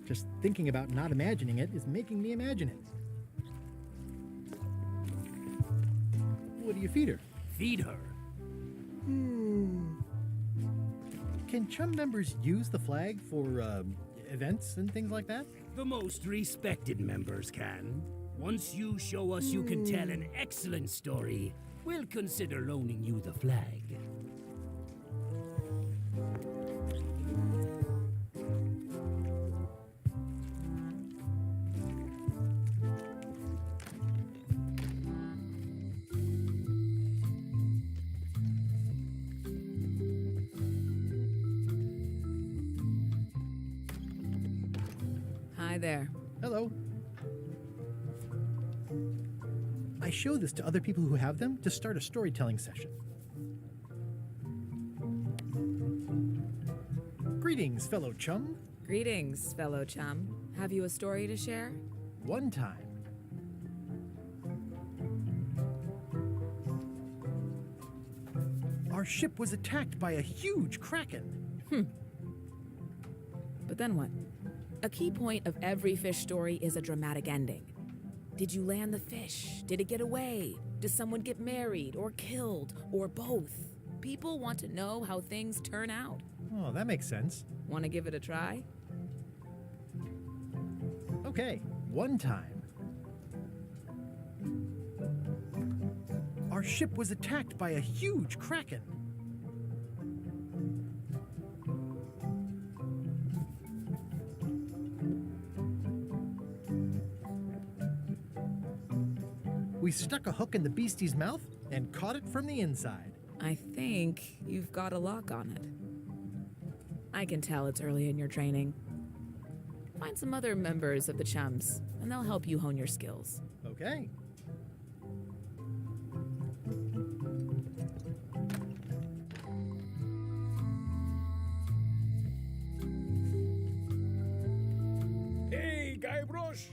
Just thinking about not imagining it is making me imagine it. What do you feed her? Feed her. Can Chum members use the flag for events and things like that? The most respected members can. Once you show us you can tell an excellent story, we'll consider loaning you the flag. Hi there. Hello. I show this to other people who have them to start a storytelling session. Greetings, fellow chum. Greetings, fellow chum. Have you a story to share? One time, our ship was attacked by a huge kraken. But then what? A key point of every fish story is a dramatic ending. Did you land the fish? Did it get away? Does someone get married or killed or both? People want to know how things turn out. Oh, that makes sense. Want to give it a try? Okay, one time, our ship was attacked by a huge kraken. We stuck a hook in the beastie's mouth and caught it from the inside. I think you've got a lock on it. I can tell it's early in your training. Find some other members of the Chums, and they'll help you hone your skills. Okay. Hey, Guybrush!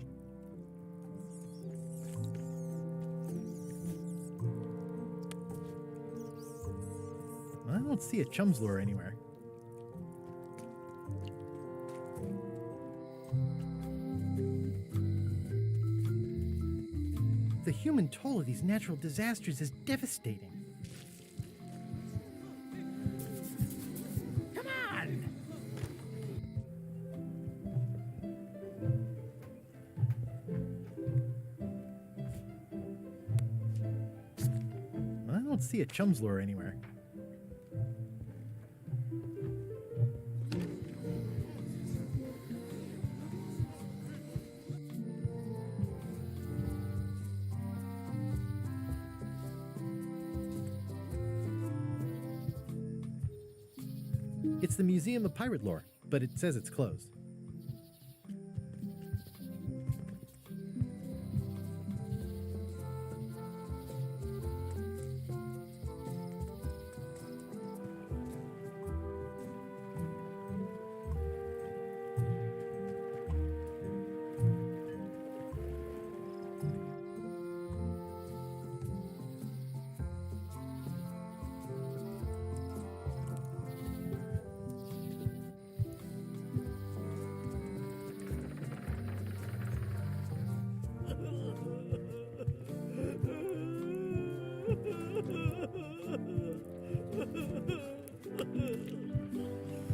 I don't see a chum's lure anywhere. The human toll of these natural disasters is devastating. Come on! I don't see a chum's lure anywhere. It's the Museum of Pirate Lore, but it says it's closed.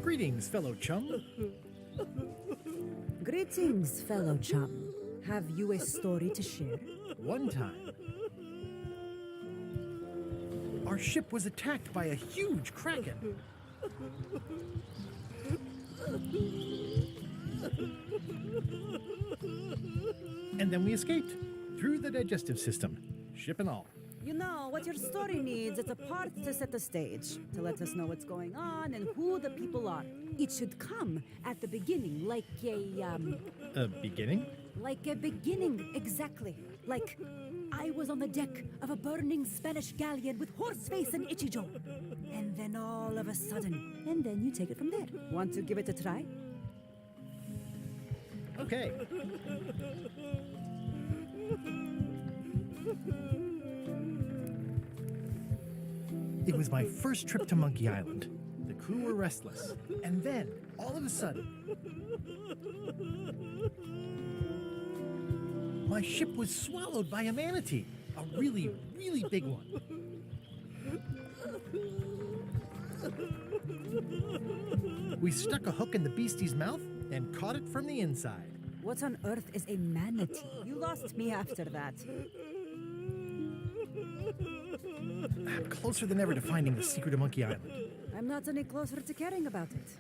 Greetings, fellow chum. Greetings, fellow chum. Have you a story to share? One time, our ship was attacked by a huge kraken. And then we escaped through the digestive system, ship and all. You know, what your story needs is a part to set the stage, to let us know what's going on and who the people are. It should come at the beginning, like A beginning? like a beginning, exactly. Like, I was on the deck of a burning Spanish galleon with Horseface and Ichijo. And then all of a sudden, and then you take it from there. Want to give it a try? Okay. It was my first trip to Monkey Island. The crew were restless. And then, all of a sudden, my ship was swallowed by a manatee. A really, really big one. We stuck a hook in the beastie's mouth and caught it from the inside. What on earth is a manatee? You lost me after that. I'm closer than ever to finding the secret of Monkey Island. I'm not any closer to caring about it.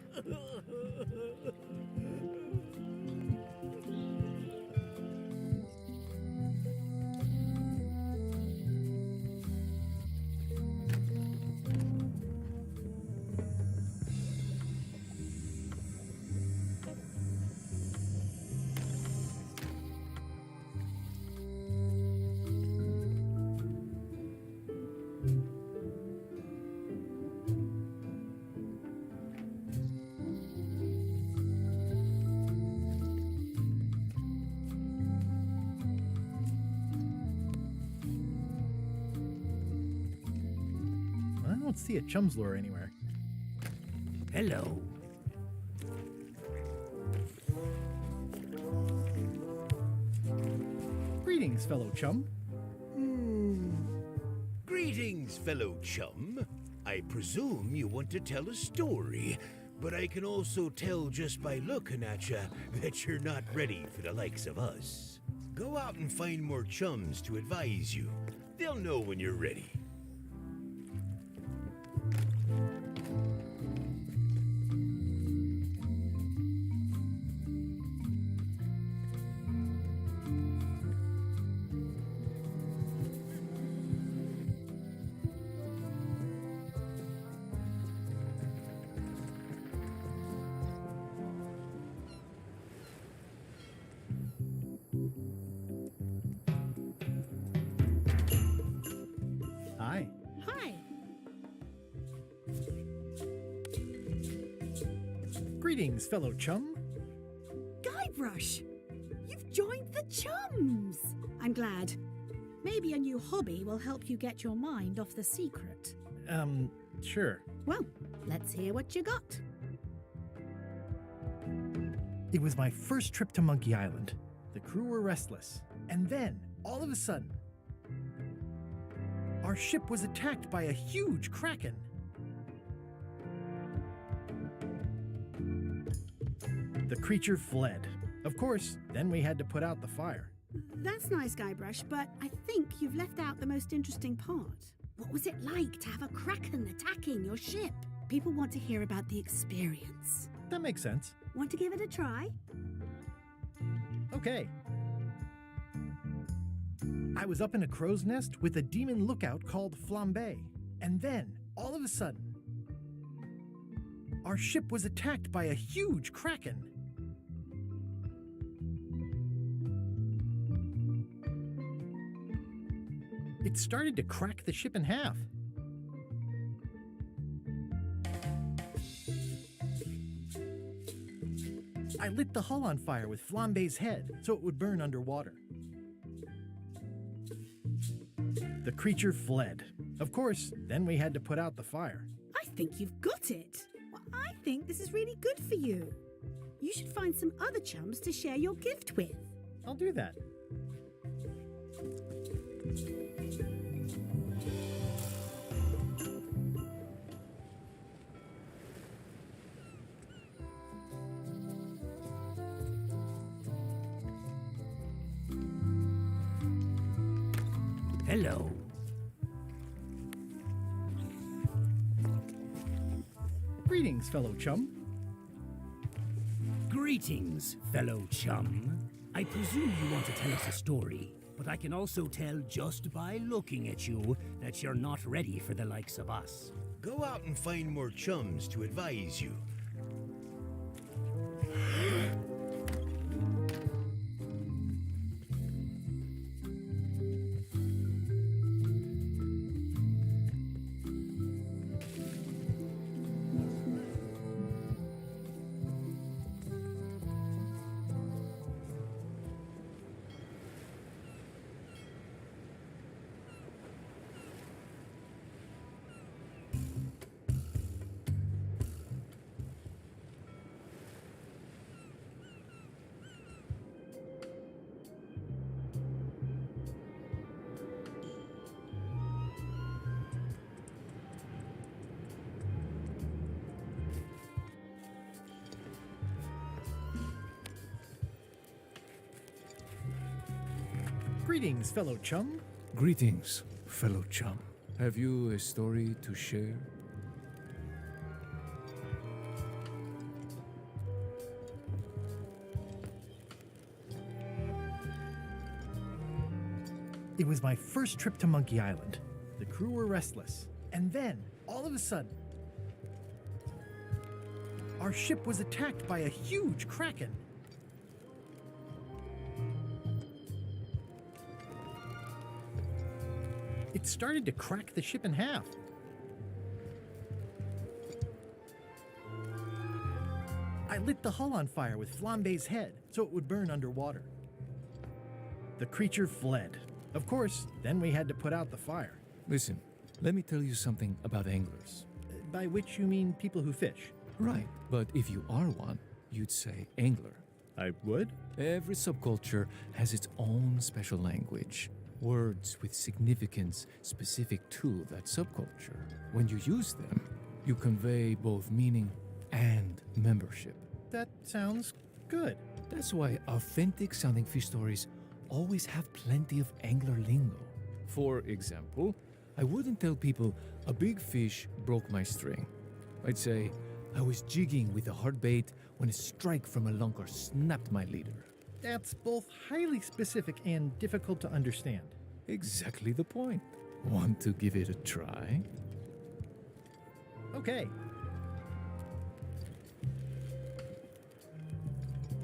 I don't see a chum's lure anywhere. Hello. Greetings, fellow chum. Greetings, fellow chum. I presume you want to tell a story, but I can also tell just by looking at you that you're not ready for the likes of us. Go out and find more chums to advise you. They'll know when you're ready. Hi. Hi. Greetings, fellow chum. Guybrush! You've joined the Chums! I'm glad. Maybe a new hobby will help you get your mind off the secret. Sure. Well, let's hear what you got. It was my first trip to Monkey Island. The crew were restless. And then, all of a sudden, our ship was attacked by a huge kraken. The creature fled. Of course, then we had to put out the fire. That's nice, Guybrush, but I think you've left out the most interesting part. What was it like to have a kraken attacking your ship? People want to hear about the experience. That makes sense. Want to give it a try? Okay. I was up in a crow's nest with a demon lookout called Flambe. And then, all of a sudden, our ship was attacked by a huge kraken. It started to crack the ship in half. I lit the hull on fire with Flambe's head so it would burn underwater. The creature fled. Of course, then we had to put out the fire. I think you've got it. Well, I think this is really good for you. You should find some other chums to share your gift with. I'll do that. Hello. Greetings, fellow chum. Greetings, fellow chum. I presume you want to tell us a story, but I can also tell just by looking at you that you're not ready for the likes of us. Go out and find more chums to advise you. Greetings, fellow chum. Greetings, fellow chum. Have you a story to share? It was my first trip to Monkey Island. The crew were restless. And then, all of a sudden, our ship was attacked by a huge kraken. It started to crack the ship in half. I lit the hull on fire with Flambe's head so it would burn underwater. The creature fled. Of course, then we had to put out the fire. Listen, let me tell you something about anglers. By which you mean people who fish. Right, but if you are one, you'd say angler. I would? Every subculture has its own special language, words with significance specific to that subculture. When you use them, you convey both meaning and membership. That sounds good. That's why authentic sounding fish stories always have plenty of angler lingo. For example, I wouldn't tell people a big fish broke my string. I'd say I was jigging with a hard bait when a strike from a lunker snapped my leader. That's both highly specific and difficult to understand. Exactly the point. Want to give it a try? Okay.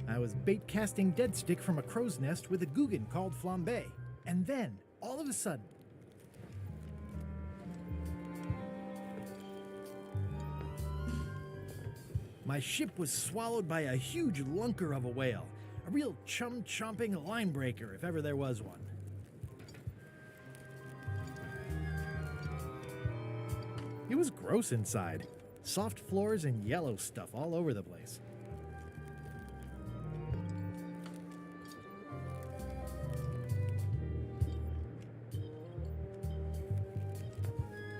I was bait casting dead stick from a crow's nest with a Guggen called Flambe. And then, all of a sudden, my ship was swallowed by a huge lunker of a whale. A real chum-chomping line breaker, if ever there was one. It was gross inside. Soft floors and yellow stuff all over the place.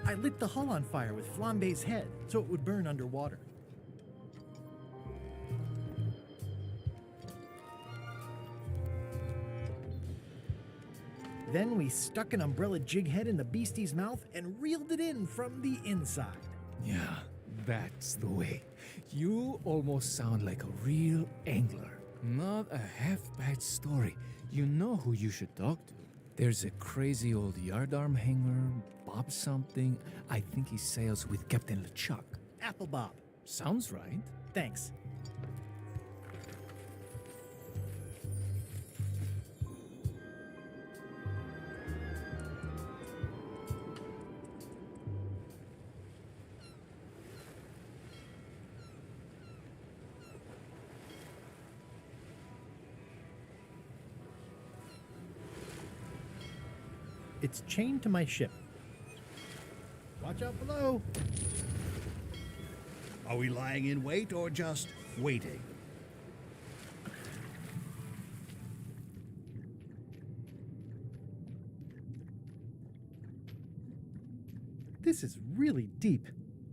I lit the hull on fire with Flambe's head so it would burn underwater. Then we stuck an umbrella jig head in the beastie's mouth and reeled it in from the inside. Yeah, that's the way. You almost sound like a real angler. Not a half-bad story. You know who you should talk to. There's a crazy old yardarm hanger, Bob something. I think he sails with Captain LeChuck. Apple Bob. Sounds right. Thanks. It's chained to my ship. Watch out below. Are we lying in wait or just waiting? This is really deep.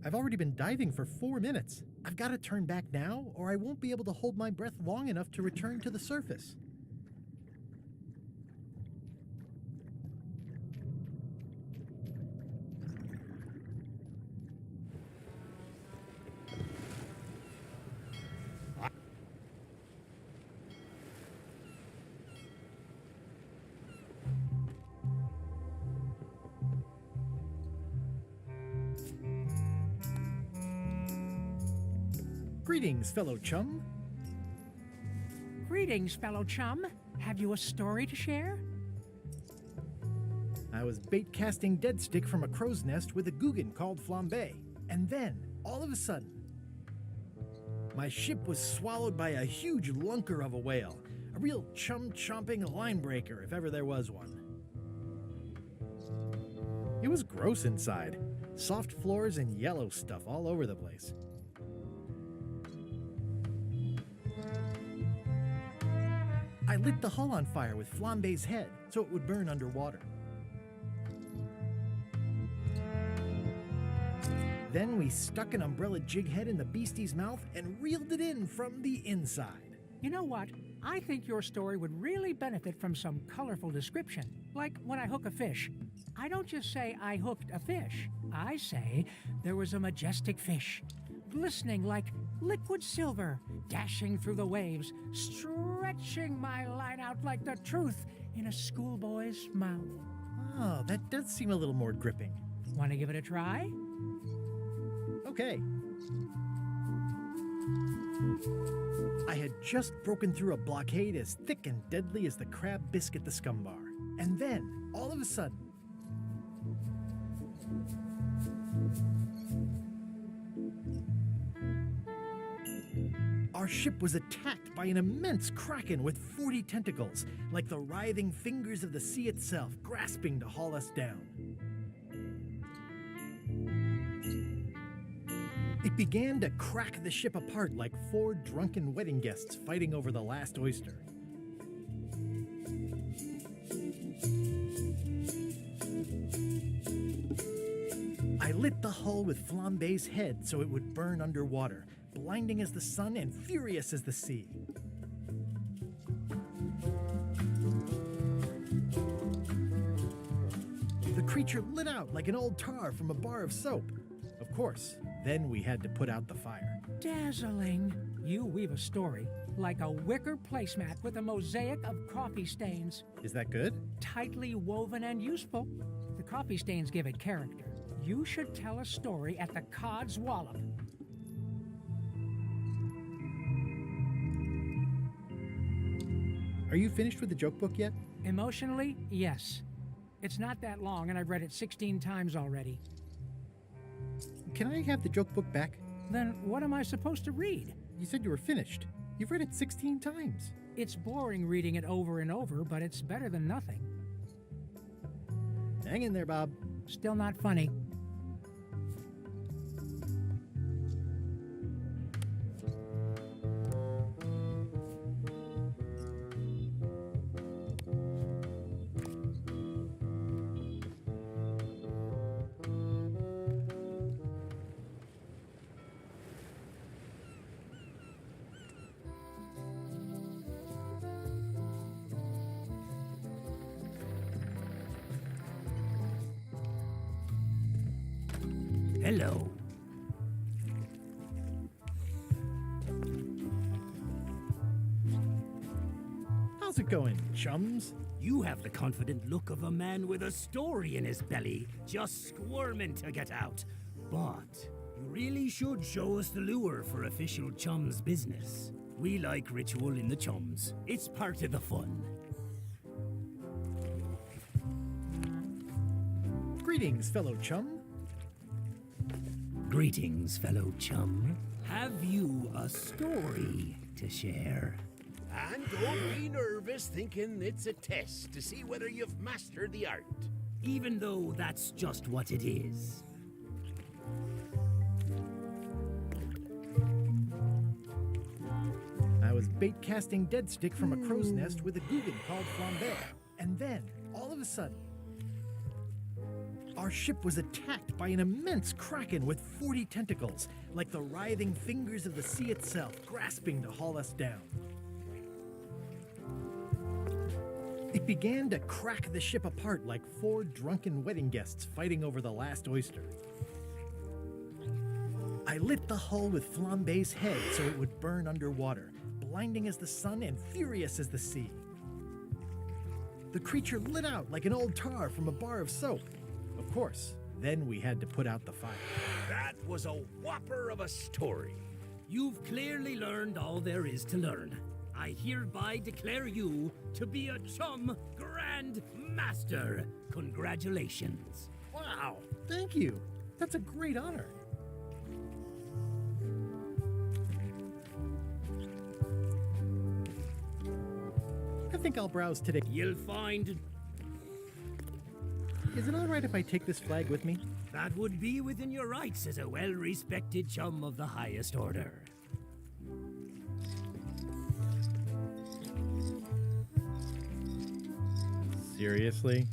I've already been diving for 4 minutes. I've got to turn back now, or I won't be able to hold my breath long enough to return to the surface. Greetings, fellow chum. Greetings, fellow chum. Have you a story to share? I was bait casting dead stick from a crow's nest with a Guggen called Flambe. And then, all of a sudden, my ship was swallowed by a huge lunker of a whale. A real chum-chomping line breaker, if ever there was one. It was gross inside. Soft floors and yellow stuff all over the place. I lit the hull on fire with Flambe's head so it would burn underwater. Then we stuck an umbrella jig head in the beastie's mouth and reeled it in from the inside. You know what? I think your story would really benefit from some colorful description, like when I hook a fish. I don't just say I hooked a fish. I say there was a majestic fish, glistening like liquid silver, dashing through the waves, stretching my line out like the truth in a schoolboy's mouth. Oh, that does seem a little more gripping. Want to give it a try? Okay. I had just broken through a blockade as thick and deadly as the crab biscuit the scumbar. And then, all of a sudden, our ship was attacked by an immense kraken with 40 tentacles, like the writhing fingers of the sea itself, grasping to haul us down. It began to crack the ship apart like four drunken wedding guests fighting over the last oyster. I lit the hull with Flambe's head so it would burn underwater, blinding as the sun and furious as the sea. The creature lit out like an old tar from a bar of soap. Of course, then we had to put out the fire. Dazzling. You weave a story like a wicker placemat with a mosaic of coffee stains. Is that good? Tightly woven and useful. The coffee stains give it character. You should tell a story at the Cod's Wallop. Are you finished with the joke book yet? Emotionally, yes. It's not that long, and I've read it 16 times already. Can I have the joke book back? Then what am I supposed to read? You said you were finished. You've read it 16 times. It's boring reading it over and over, but it's better than nothing. Hang in there, Bob. Still not funny. Hello. How's it going, chums? You have the confident look of a man with a story in his belly, just squirming to get out. But you really should show us the lure for official chums business. We like ritual in the chums. It's part of the fun. Greetings, fellow chum. Greetings, fellow chum. Have you a story to share? And don't be nervous thinking it's a test to see whether you've mastered the art. Even though that's just what it is. I was bait casting dead stick from a crow's nest with a Guggen called Flambe. And then, all of a sudden, our ship was attacked by an immense kraken with 40 tentacles, like the writhing fingers of the sea itself, grasping to haul us down. It began to crack the ship apart like four drunken wedding guests fighting over the last oyster. I lit the hull with Flambe's head so it would burn underwater, blinding as the sun and furious as the sea. The creature lit out like an old tar from a bar of soap. Of course, then we had to put out the fire. That was a whopper of a story. You've clearly learned all there is to learn. I hereby declare you to be a chum grand master. Congratulations. Wow, thank you. That's a great honor. I think I'll browse today. You'll find Is it all right if I take this flag with me? that would be within your rights as a well-respected chum of the highest order. Seriously?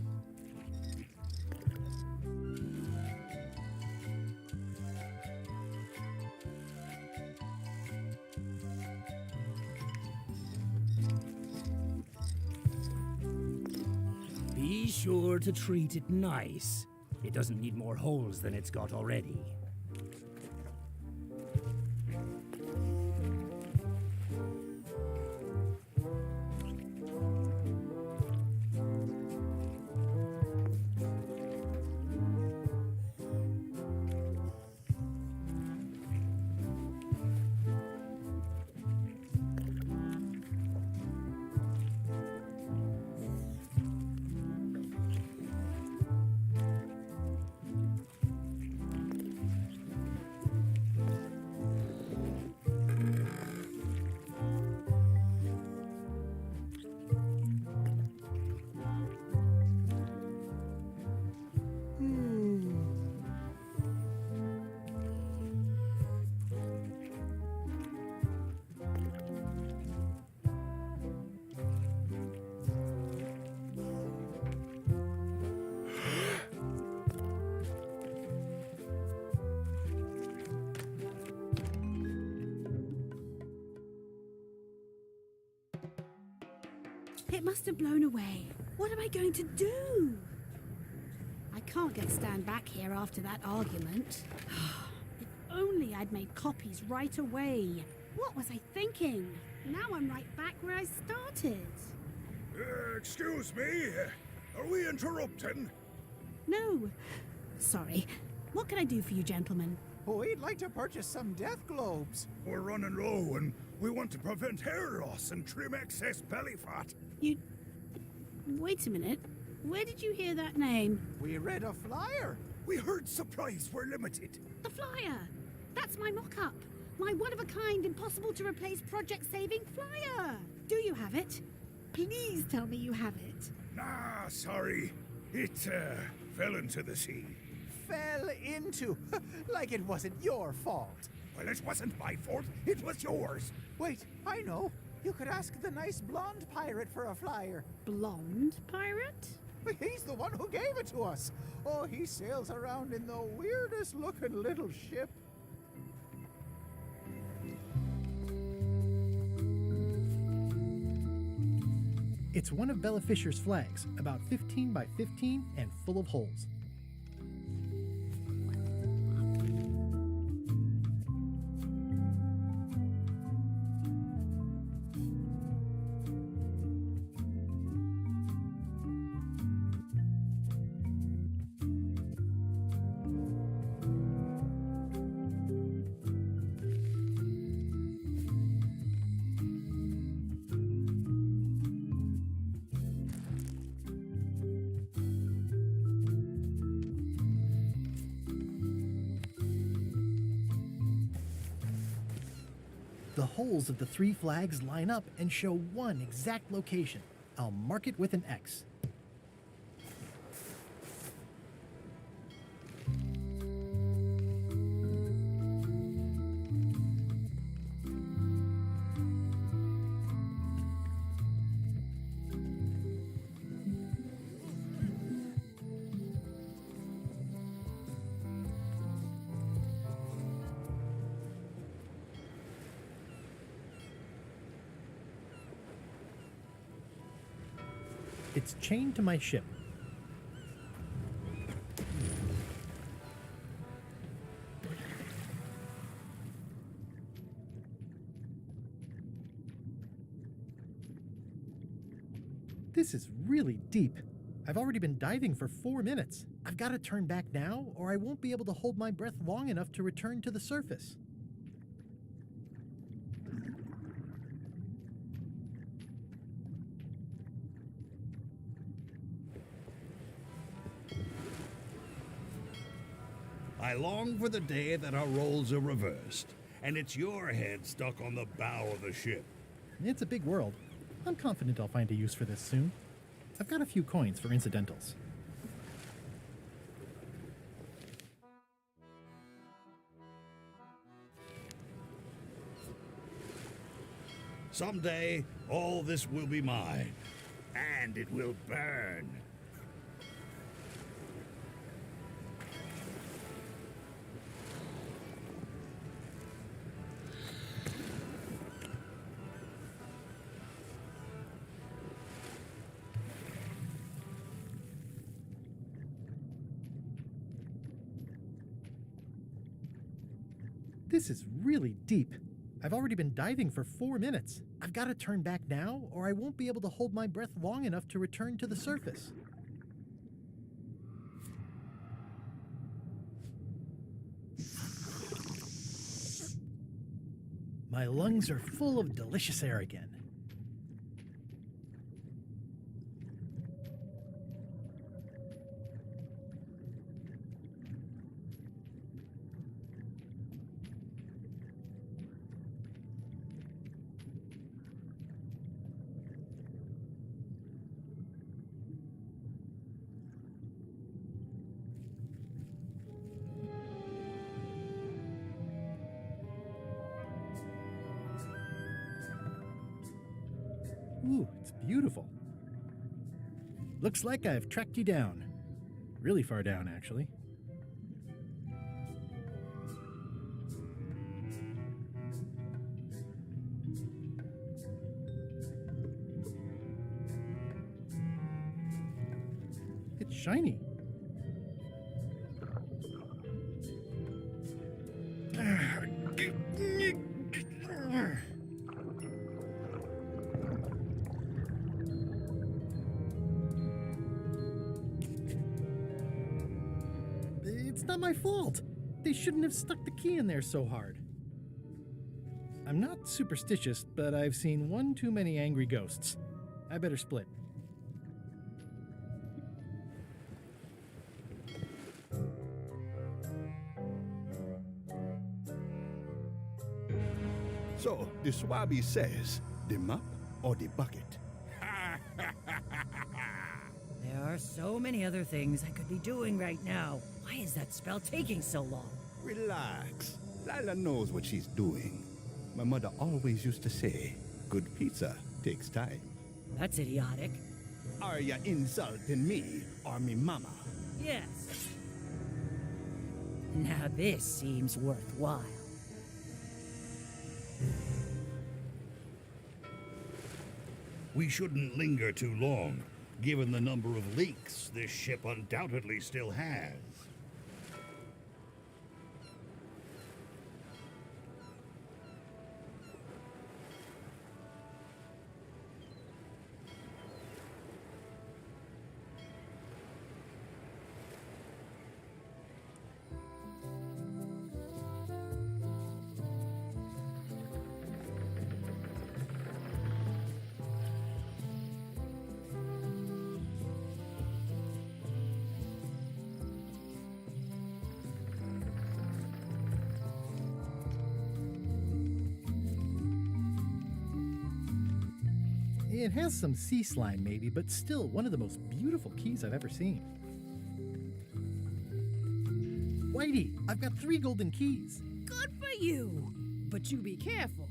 be sure to treat it nice. It doesn't need more holes than it's got already. It must have blown away. What am I going to do? I can't get Stan back here after that argument. If only I'd made copies right away. What was I thinking? Now I'm right back where I started. Excuse me? Are we interrupting? No. Sorry. What can I do for you, gentlemen? We'd like to purchase some death globes. We're running low and we want to prevent hair loss and trim excess belly fat. You... Wait a minute. Where did you hear that name? We read a flyer. We heard supplies were limited. The flyer! That's my mock-up. My one-of-a-kind, impossible-to-replace project-saving flyer. Do you have it? Please tell me you have it. Nah, sorry. It, fell into the sea. Fell into. Like it wasn't your fault. Well, it wasn't my fault. It was yours. Wait, I know. You could ask the nice blonde pirate for a flyer. Blonde pirate? He's the one who gave it to us. Oh, he sails around in the weirdest looking little ship. It's one of Bella Fisher's flags, about 15 by 15 and full of holes. The holes of the three flags line up and show one exact location. I'll mark it with an X. It's chained to my ship. This is really deep. I've already been diving for 4 minutes. I've got to turn back now, or I won't be able to hold my breath long enough to return to the surface. I long for the day that our roles are reversed, and it's your head stuck on the bow of the ship. It's a big world. I'm confident I'll find a use for this soon. I've got a few coins for incidentals. Someday, all this will be mine, and it will burn. This is really deep. I've already been diving for 4 minutes. I've got to turn back now, or I won't be able to hold my breath long enough to return to the surface. My lungs are full of delicious air again. Ooh, it's beautiful. Looks like I've tracked you down. Really far down, actually. It's shiny. It's not my fault. They shouldn't have stuck the key in there so hard. I'm not superstitious, but I've seen one too many angry ghosts. I better split. So, the Swabby says, the mop or the bucket? There are so many other things I could be doing right now. Why is that spell taking so long? Relax. Lila knows what she's doing. My mother always used to say, good pizza takes time. That's idiotic. Are you insulting me or me mama? Yes. Now this seems worthwhile. We shouldn't linger too long, given the number of leaks this ship undoubtedly still has. It has some sea slime maybe, but still one of the most beautiful keys I've ever seen. Whitey, I've got 3 golden keys. Good for you! But you be careful.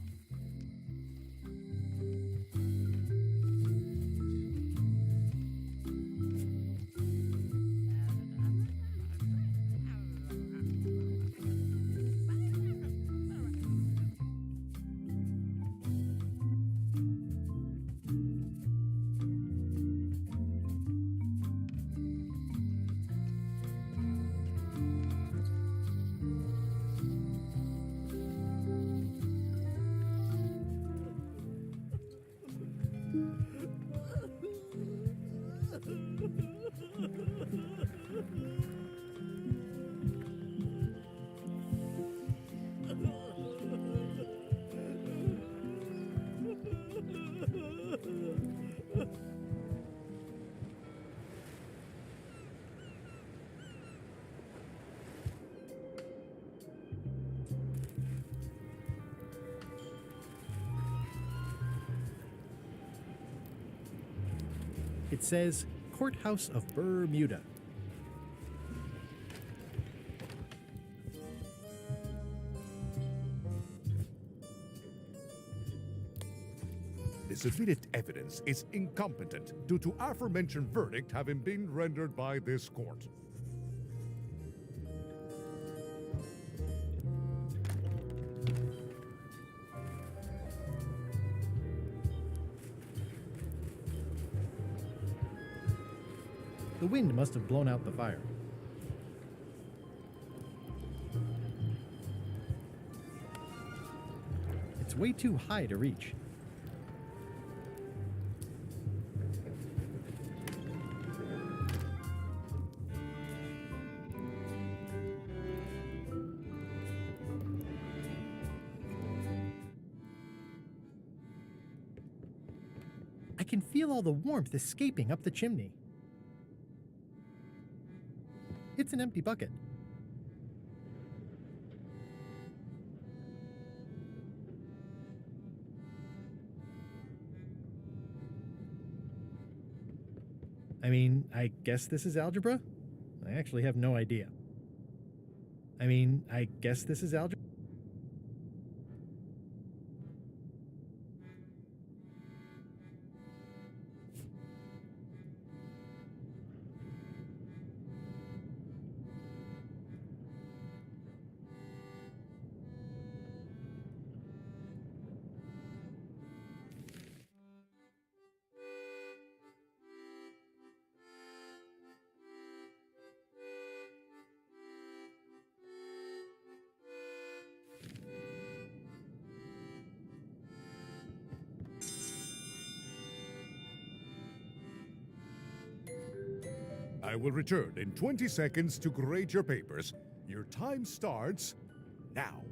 It says Courthouse of Bermuda. The submitted evidence is incompetent due to aforementioned verdict having been rendered by this court. The wind must have blown out the fire. It's way too high to reach. I can feel all the warmth escaping up the chimney. It's an empty bucket. I mean, I guess this is algebra? I actually have no idea. I guess this is algebra? I will return in 20 seconds to grade your papers. Your time starts now.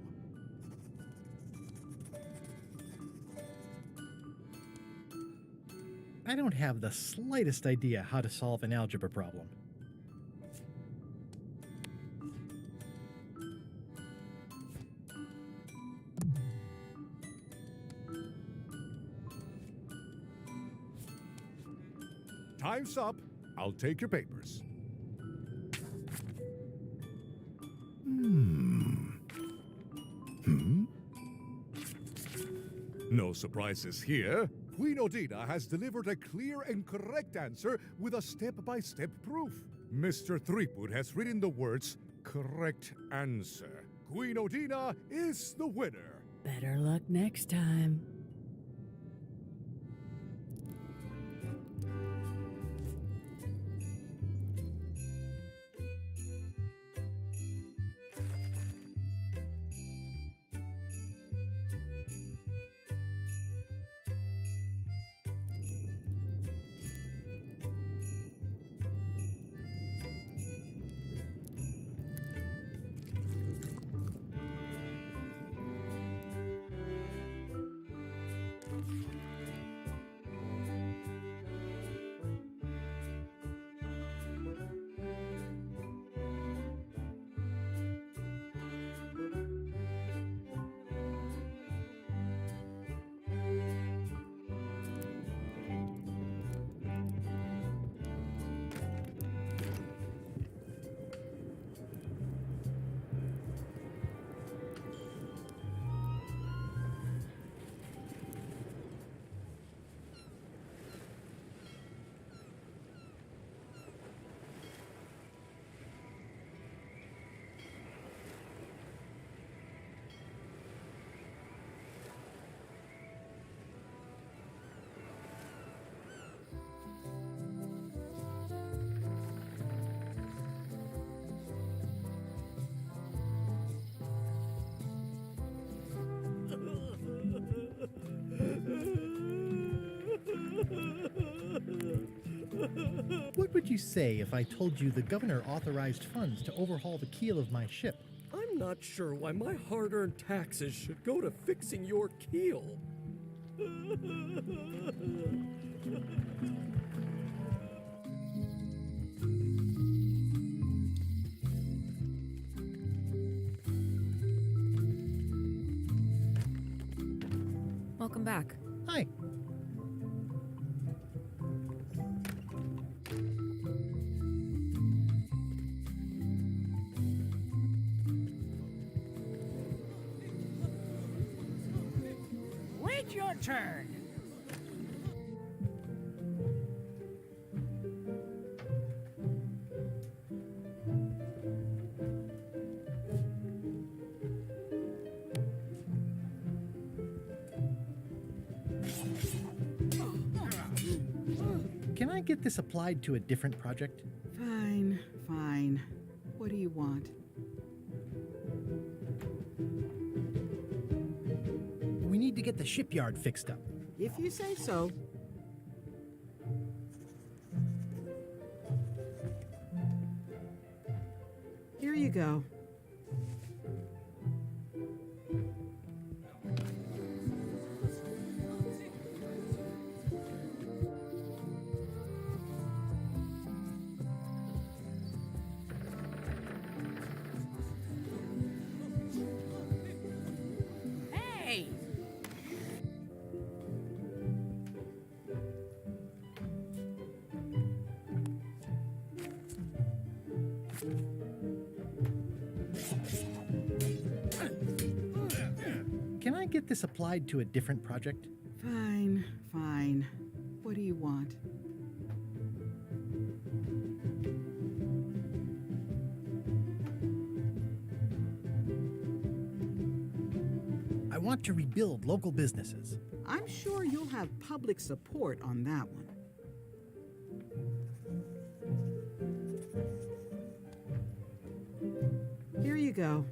I don't have the slightest idea how to solve an algebra problem. Time's up. I'll take your papers. No surprises here. Queen Odina has delivered a clear and correct answer with a step-by-step proof. Mr. Threepwood has written the words, correct answer. Queen Odina is the winner. Better luck next time. What would you say if I told you the governor authorized funds to overhaul the keel of my ship? I'm not sure why my hard-earned taxes should go to fixing your keel. Welcome back. Hi. Wait your turn. Can I get this applied to a different project? Fine, fine. What do you want? We need to to get the shipyard fixed up. If you say so. Here you go. Hey! Can I get this applied to a different project? Fine, fine. What do you want? I want to rebuild local businesses. I'm sure you'll have public support on that one. Here you go.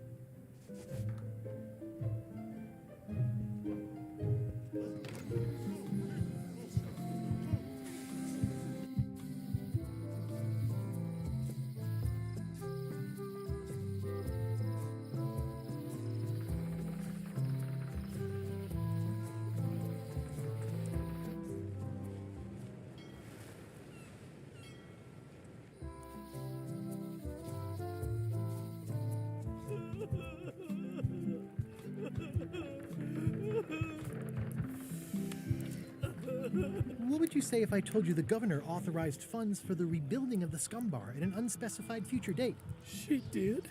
What would you say if I told you the governor authorized funds for the rebuilding of the scum bar at an unspecified future date? She did?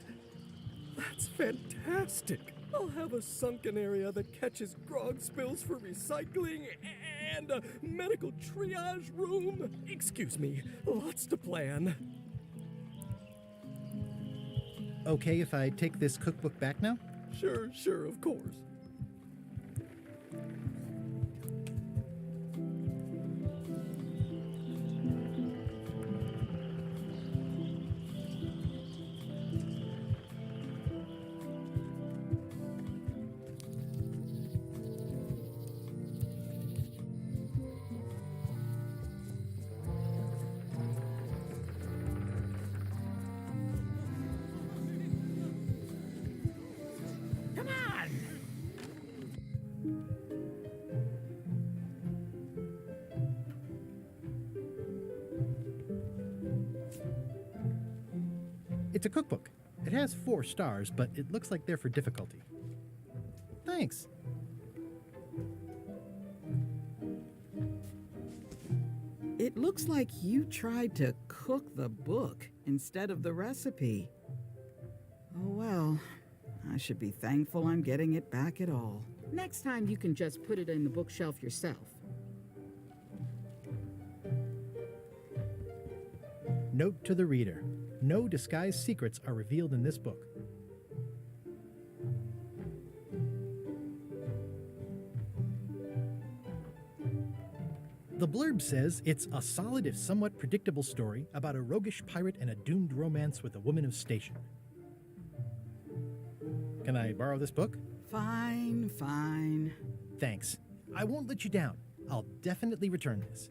That's fantastic. I'll have a sunken area that catches grog spills for recycling and a medical triage room. Excuse me, lots to plan. Okay if I take this cookbook back now? Sure, of course. Come on! It's a cookbook. It has 4 stars, but it looks like they're for difficulty. Thanks. It looks like you tried to cook the book instead of the recipe. Oh well, I should be thankful I'm getting it back at all. Next time you can just put it in the bookshelf yourself. Note to the reader. No disguised secrets are revealed in this book. The blurb says it's a solid if somewhat predictable story about a roguish pirate and a doomed romance with a woman of station. Can I borrow this book? Fine, fine. Thanks. I won't let you down. I'll definitely return this.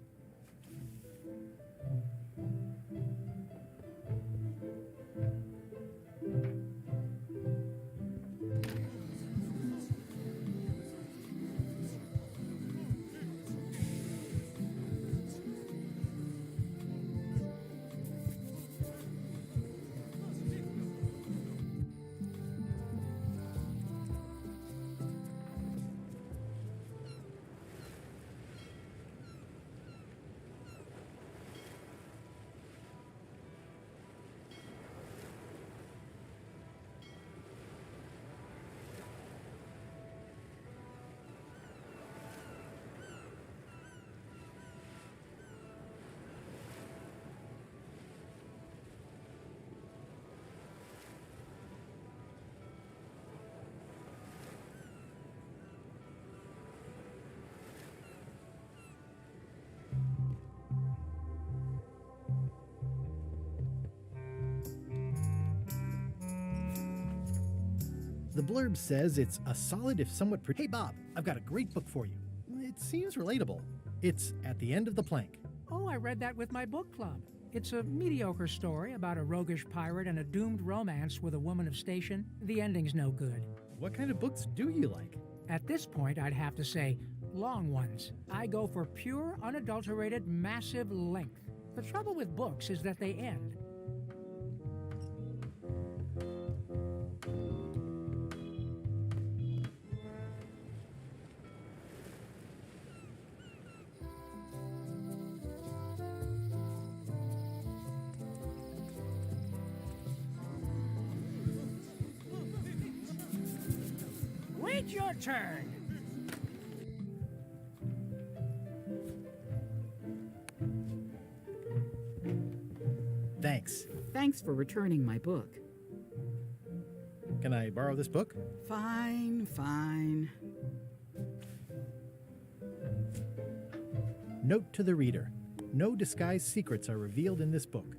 The blurb says it's a solid if somewhat... Hey, Bob, I've got a great book for you. It seems relatable. It's At the End of the Plank. Oh, I read that with my book club. It's a mediocre story about a roguish pirate and a doomed romance with a woman of station. The ending's no good. What kind of books do you like? At this point, I'd have to say long ones. I go for pure, unadulterated, massive length. The trouble with books is that they end. Wait your turn. Thanks. Thanks for returning my book. Can I borrow this book? Fine, fine. Note to the reader. No disguised secrets are revealed in this book.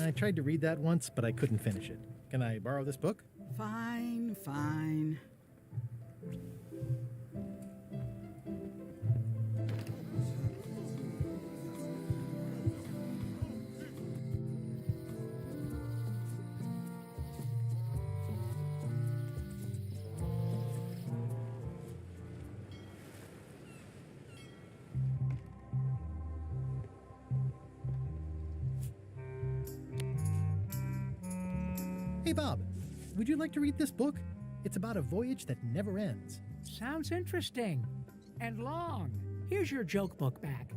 I tried to read that once, but I couldn't finish it. Can I borrow this book? Fine, fine. Hey, Bob, would you like to read this book? It's about a voyage that never ends. Sounds interesting. And long. Here's your joke book back.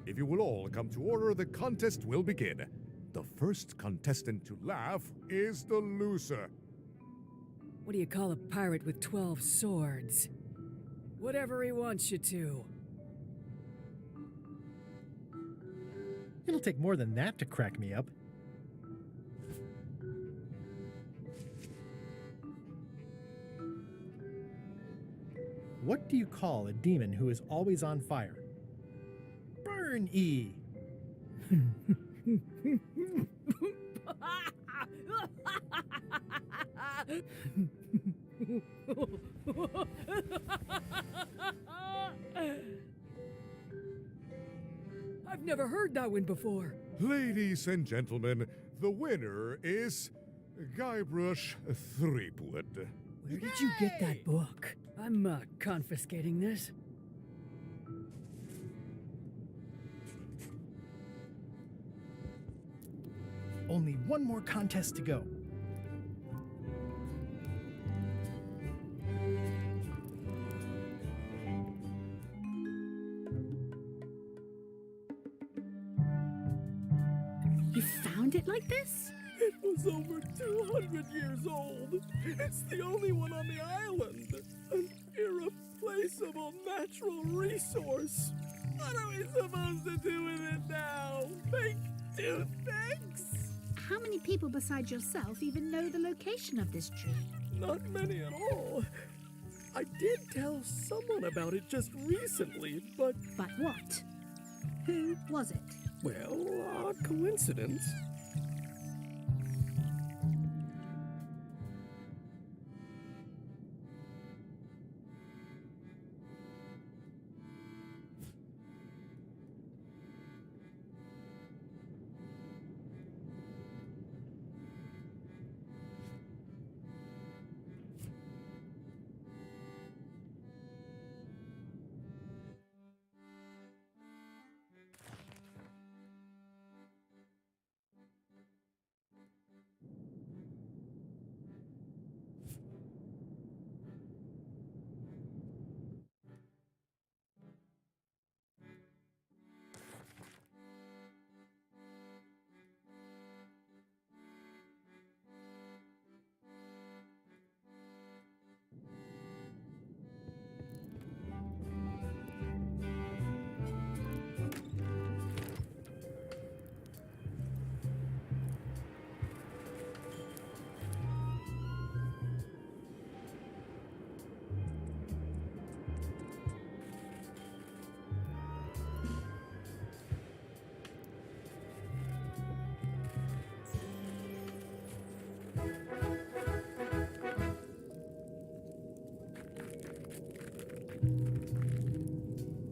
If you will all come to order, the contest will begin. The first contestant to laugh is the loser. What do you call a pirate with 12 swords? Whatever he wants you to. It'll take more than that to crack me up. What do you call a demon who is always on fire? Burn E! I've never heard that one before. Ladies and gentlemen, the winner is Guybrush Threepwood. Where did you get that book? I'm confiscating this. Only one more contest to go. You found it like this? It was over 200 years old. It's the only one on the island. An irreplaceable natural resource. What are we supposed to do with it now? Make toothpicks? How many people besides yourself even know the location of this tree? Not many at all. I did tell someone about it just recently, but... But what? Who was it? Well, odd coincidence.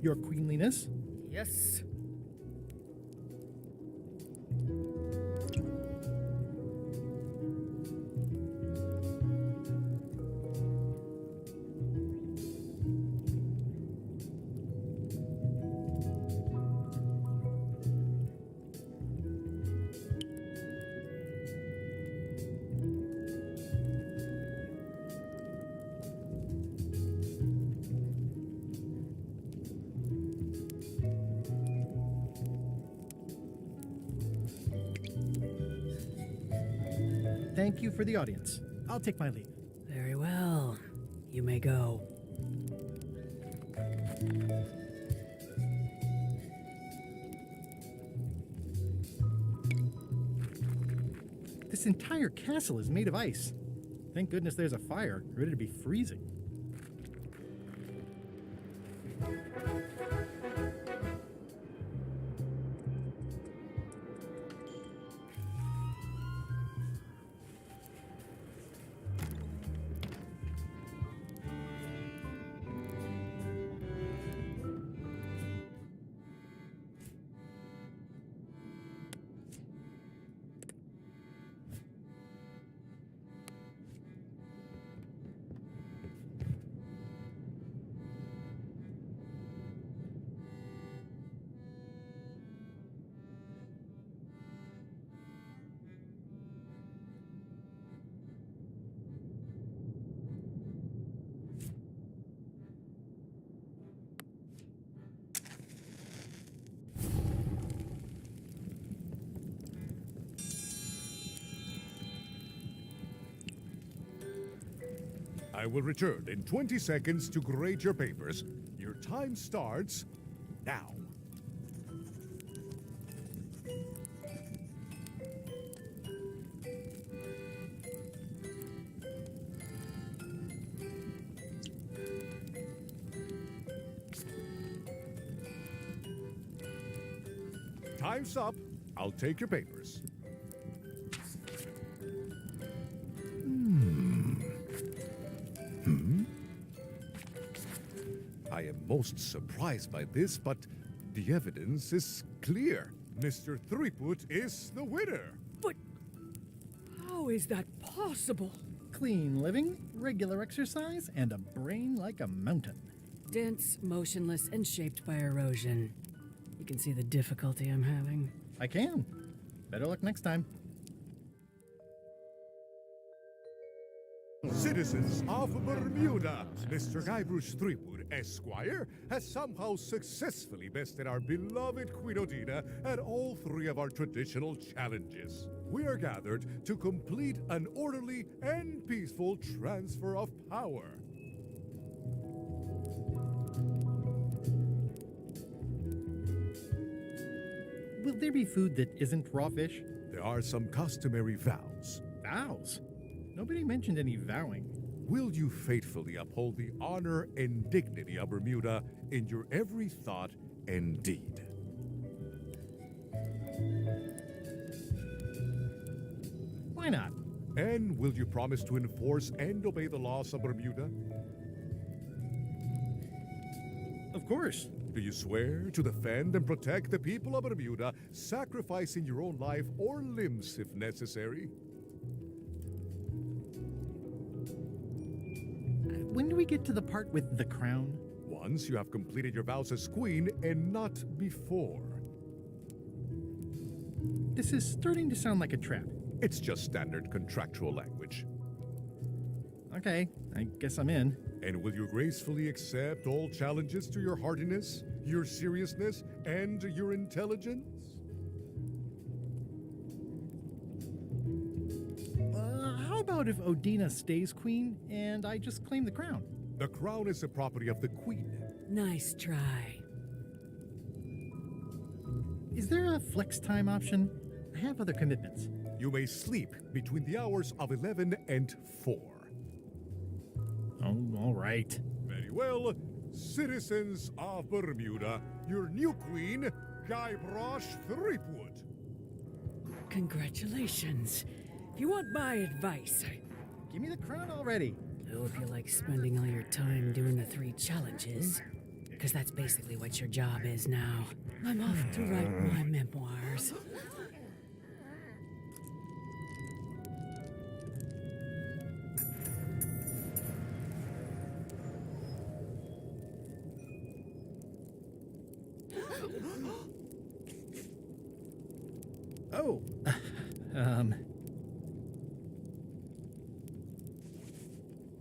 Your Queenliness. Yes. Thank you for the audience. I'll take my leave. Very well. You may go. This entire castle is made of ice. Thank goodness there's a fire, ready to be freezing. I will return in 20 seconds to grade your papers. Your time starts now. Time's up. I'll take your papers. I am most surprised by this, but the evidence is clear. Mr. Threepwood is the winner. But how is that possible? Clean living, regular exercise, and a brain like a mountain. Dense, motionless, and shaped by erosion. You can see the difficulty I'm having. I can. Better luck next time. Citizens of Bermuda, Mr. Guybrush Threepwood, Esquire, has somehow successfully bested our beloved Queen Odina at all three of our traditional challenges. We are gathered to complete an orderly and peaceful transfer of power. Will there be food that isn't raw fish? There are some customary vows. Vows? Nobody mentioned any vowing. Will you faithfully uphold the honor and dignity of Bermuda in your every thought and deed? Why not? And will you promise to enforce and obey the laws of Bermuda? Of course. Do you swear to defend and protect the people of Bermuda, sacrificing your own life or limbs if necessary? When do we get to the part with the crown? Once you have completed your vows as queen and not before. This is starting to sound like a trap. It's just standard contractual language. Okay, I guess I'm in. And will you gracefully accept all challenges to your hardiness, your seriousness, and your intelligence? How about if Odina stays queen and I just claim the crown? The crown is the property of the queen. Nice try. Is there a flex time option? I have other commitments. You may sleep between the hours of 11 and 4. Oh, all right. Very well. Citizens of Bermuda, your new queen, Guybrush Threepwood. Congratulations. If you want my advice, Give me the crown already. I hope you like spending all your time doing the 3 challenges. because that's basically what your job is now. I'm off to write my memoirs. Oh,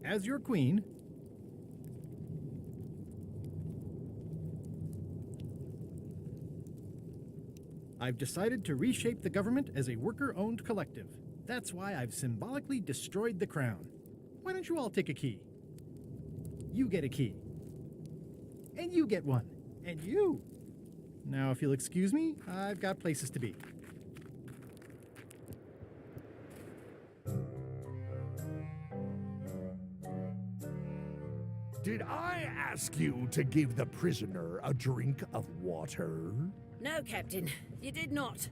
as your queen, I've decided to reshape the government as a worker-owned collective. That's why I've symbolically destroyed the crown. Why don't you all take a key? You get a key. And you get one. And you. Now, if you'll excuse me, I've got places to be. Did I ask you to give the prisoner a drink of water? No, Captain, you did not.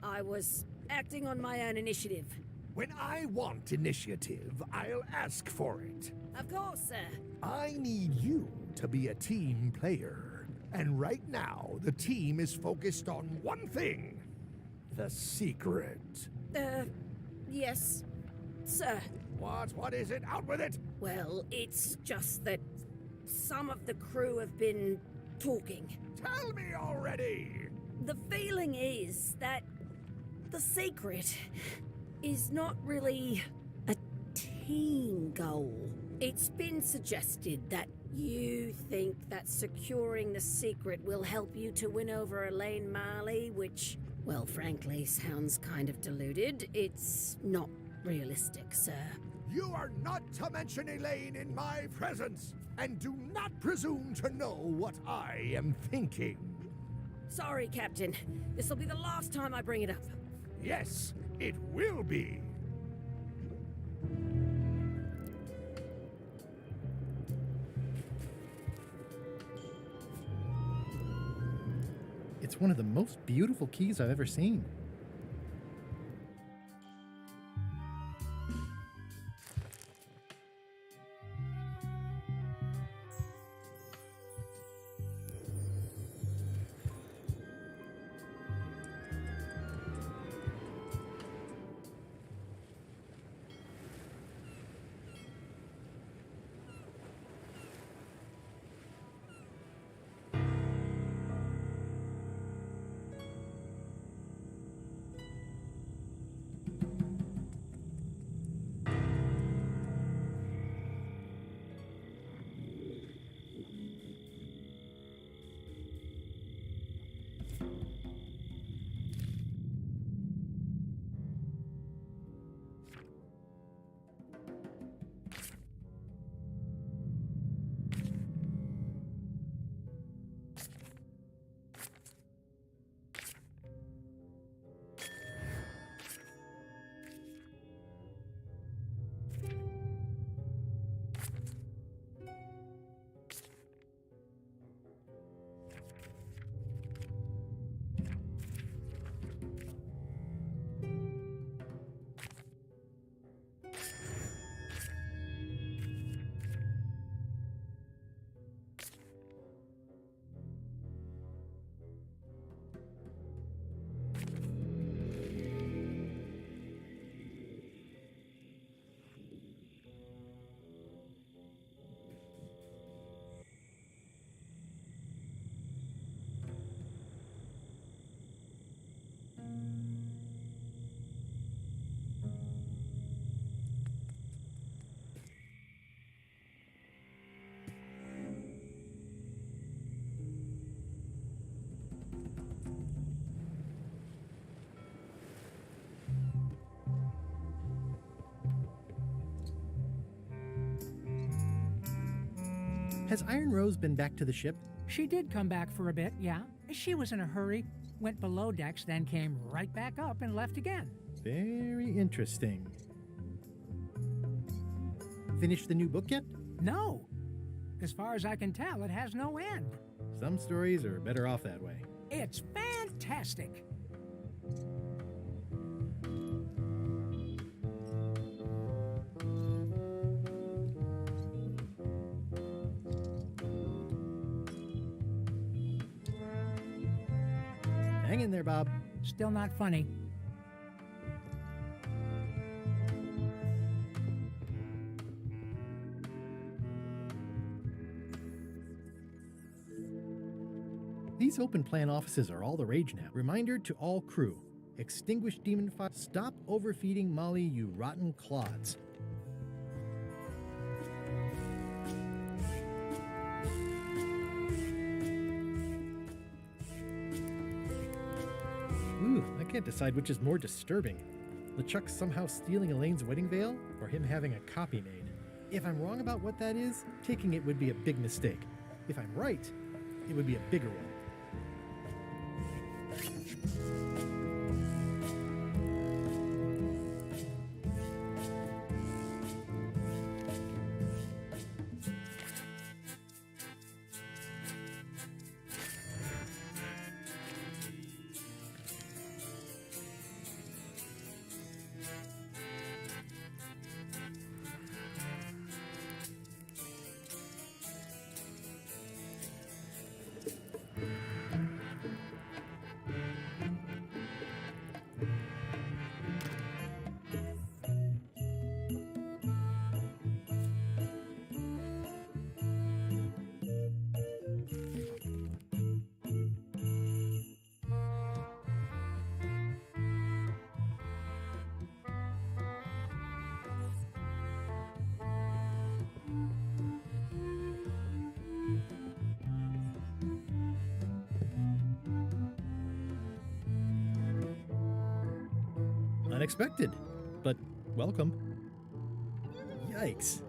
I was acting on my own initiative. When I want initiative, I'll ask for it. Of course, sir. I need you to be a team player. And right now, the team is focused on one thing. The secret. Yes, sir. What is it? Out with it! Well, it's just that some of the crew have been talking. Tell me already! The feeling is that the secret is not really a team goal. It's been suggested that you think that securing the secret will help you to win over Elaine Marley, which, well, frankly, sounds kind of deluded. It's not realistic, sir. You are not to mention Elaine in my presence, and do not presume to know what I am thinking. Sorry, Captain. This'll be the last time I bring it up. Yes, it will be. It's one of the most beautiful keys I've ever seen. Has Iron Rose been back to the ship? She did come back for a bit, yeah. She was in a hurry, went below decks, then came right back up and left again. Very interesting. Finished the new book yet? No. As far as I can tell, it has no end. Some stories are better off that way. It's fantastic. Hang in there, Bob. Still not funny. These open plan offices are all the rage now. Reminder to all crew. Extinguish demon fire. Stop overfeeding Molly, you rotten clods. Ooh, I can't decide which is more disturbing. LeChuck somehow stealing Elaine's wedding veil, or him having a copy made. If I'm wrong about what that is, taking it would be a big mistake. If I'm right, it would be a bigger one. Unexpected, but welcome. Yikes.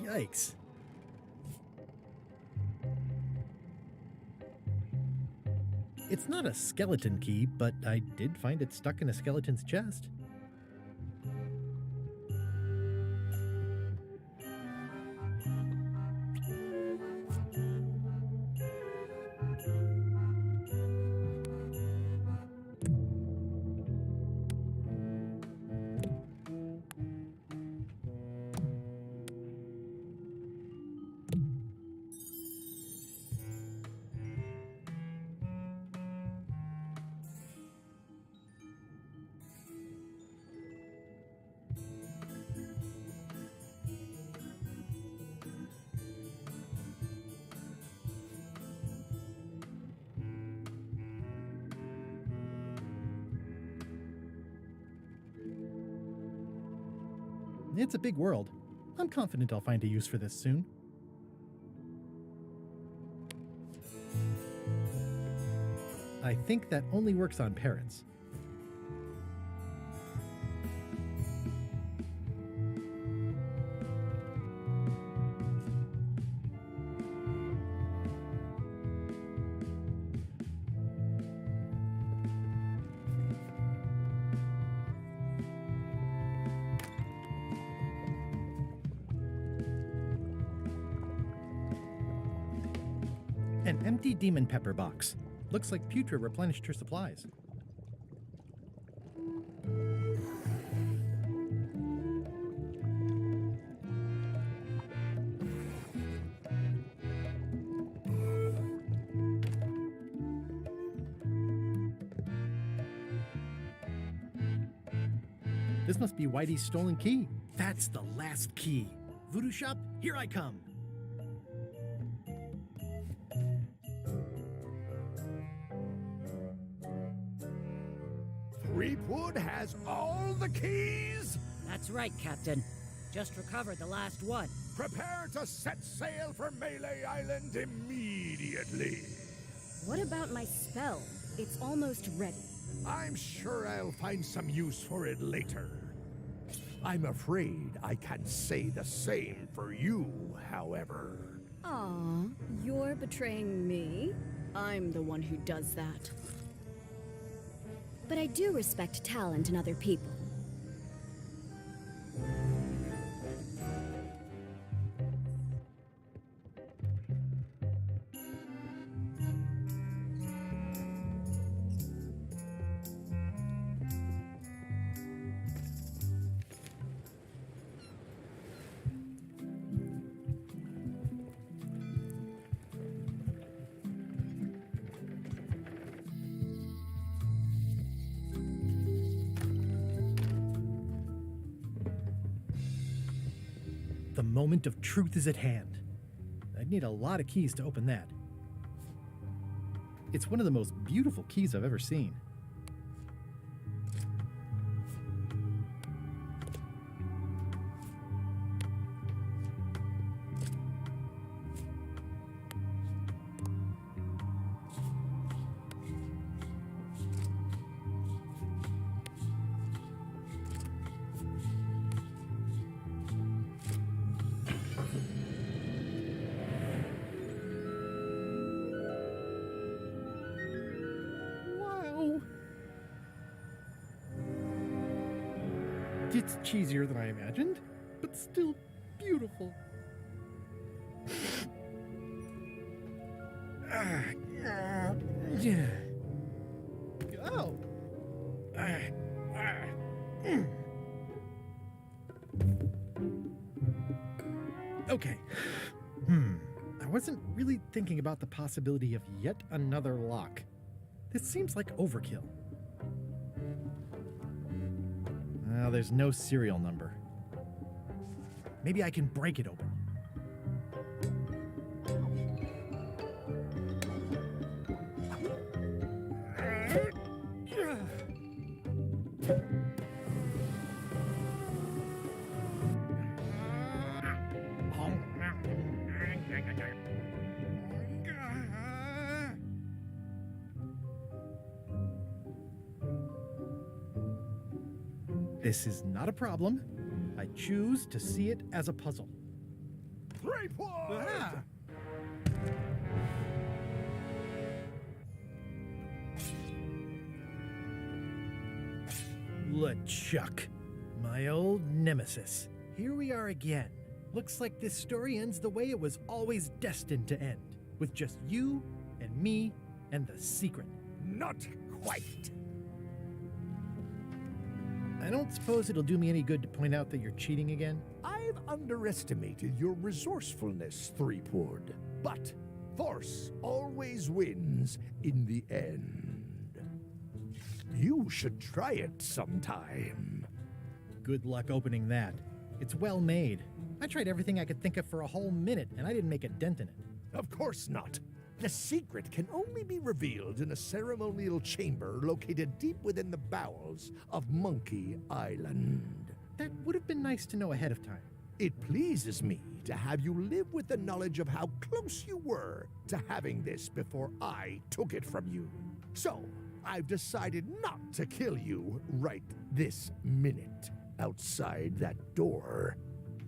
Yikes. It's not a skeleton key, but I did find it stuck in a skeleton's chest. It's a big world. I'm confident I'll find a use for this soon. I think that only works on parrots. An empty demon pepper box. Looks like Putra replenished her supplies. This must be Whitey's stolen key. That's the last key. Voodoo Shop, here I come. Threepwood has all the keys? That's right, Captain. Just recovered the last one. Prepare to set sail for Melee Island immediately. What about my spell? It's almost ready. I'm sure I'll find some use for it later. I'm afraid I can't say the same for you, however. Aw, you're betraying me? I'm the one who does that. But I do respect talent in other people. moment of truth is at hand. I'd need a lot of keys to open that. It's one of the most beautiful keys I've ever seen. Wow. It's cheesier than I imagined, but still beautiful. Yeah. Oh. Okay. I wasn't really thinking about the possibility of yet another lock. This seems like overkill. Well, there's no serial number. Maybe I can break it open. This is not a problem. I choose to see it as a puzzle. Threepwood! LeChuck, my old nemesis. Here we are again. Looks like this story ends the way it was always destined to end, with just you and me and the secret. Not quite. I don't suppose it'll do me any good to point out that you're cheating again? I've underestimated your resourcefulness, Threepwood. But force always wins in the end. You should try it sometime. Good luck opening that. It's well made. I tried everything I could think of for a whole minute, and I didn't make a dent in it. Of course not. The secret can only be revealed in a ceremonial chamber located deep within the bowels of Monkey Island. That would have been nice to know ahead of time. It pleases me to have you live with the knowledge of how close you were to having this before I took it from you. So, I've decided not to kill you right this minute. Outside that door,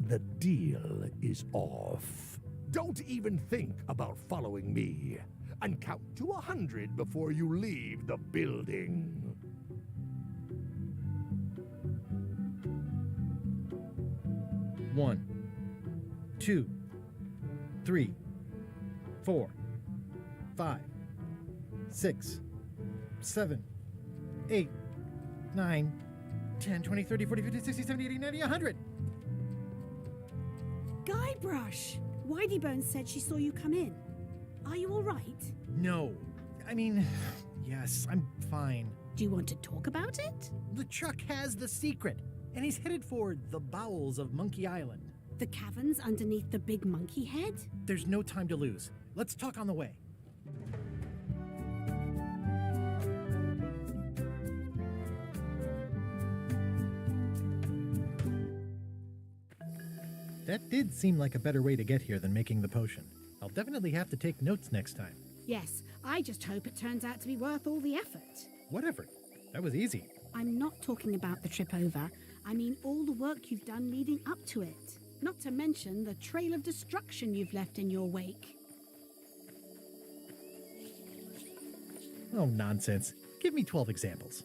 the deal is off. Don't even think about following me, and count to 100 before you leave the building. One, 2, 3, 4, 5, 6, 7, 8, 9, 10, 20, 30, 40, 50, 60, 70, 80, 90, 100. Guybrush! Whitey said she saw you come in. Are you all right? No. I mean, yes, I'm fine. Do you want to talk about it? LeChuck has the secret, and he's headed for the bowels of Monkey Island. The caverns underneath the big monkey head? There's no time to lose. Let's talk on the way. That did seem like a better way to get here than making the potion. I'll definitely have to take notes next time. Yes, I just hope it turns out to be worth all the effort. What effort? That was easy. I'm not talking about the trip over. I mean all the work you've done leading up to it. Not to mention the trail of destruction you've left in your wake. Oh, nonsense. Give me 12 examples.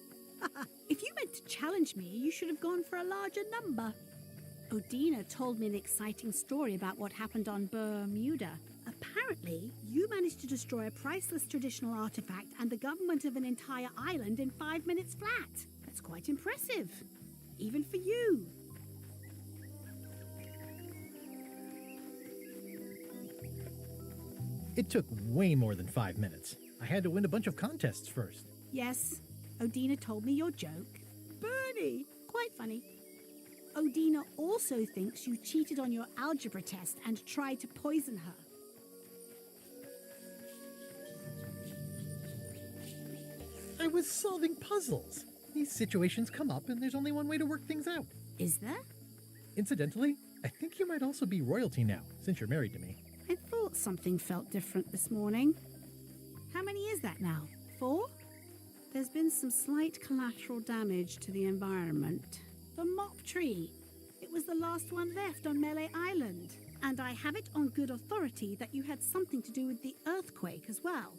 If you meant to challenge me, you should have gone for a larger number. Odina told me an exciting story about what happened on Bermuda. Apparently, you managed to destroy a priceless traditional artifact and the government of an entire island in 5 minutes flat. That's quite impressive. Even for you. It took way more than 5 minutes. I had to win a bunch of contests first. Yes, Odina told me your joke. Bernie! Quite funny. Odina also thinks you cheated on your algebra test and tried to poison her. I was solving puzzles. These situations come up, and there's only one way to work things out. Is there? Incidentally, I think you might also be royalty now, since you're married to me. I thought something felt different this morning. How many is that now? 4? There's been some slight collateral damage to the environment. The mop tree. It was the last one left on Melee Island. And I have it on good authority that you had something to do with the earthquake as well.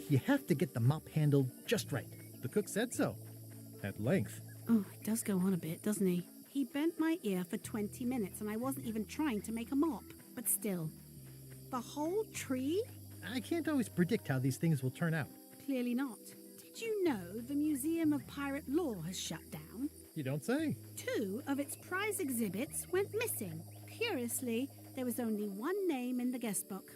You have to get the mop handled just right. The cook said so. At length. Oh, it does go on a bit, doesn't he? He bent my ear for 20 minutes and I wasn't even trying to make a mop. But still. The whole tree? I can't always predict how these things will turn out. Clearly not. Did you know the Museum of Pirate Lore has shut down? You don't say. 2 of its prize exhibits went missing. Curiously, there was only one name in the guest book.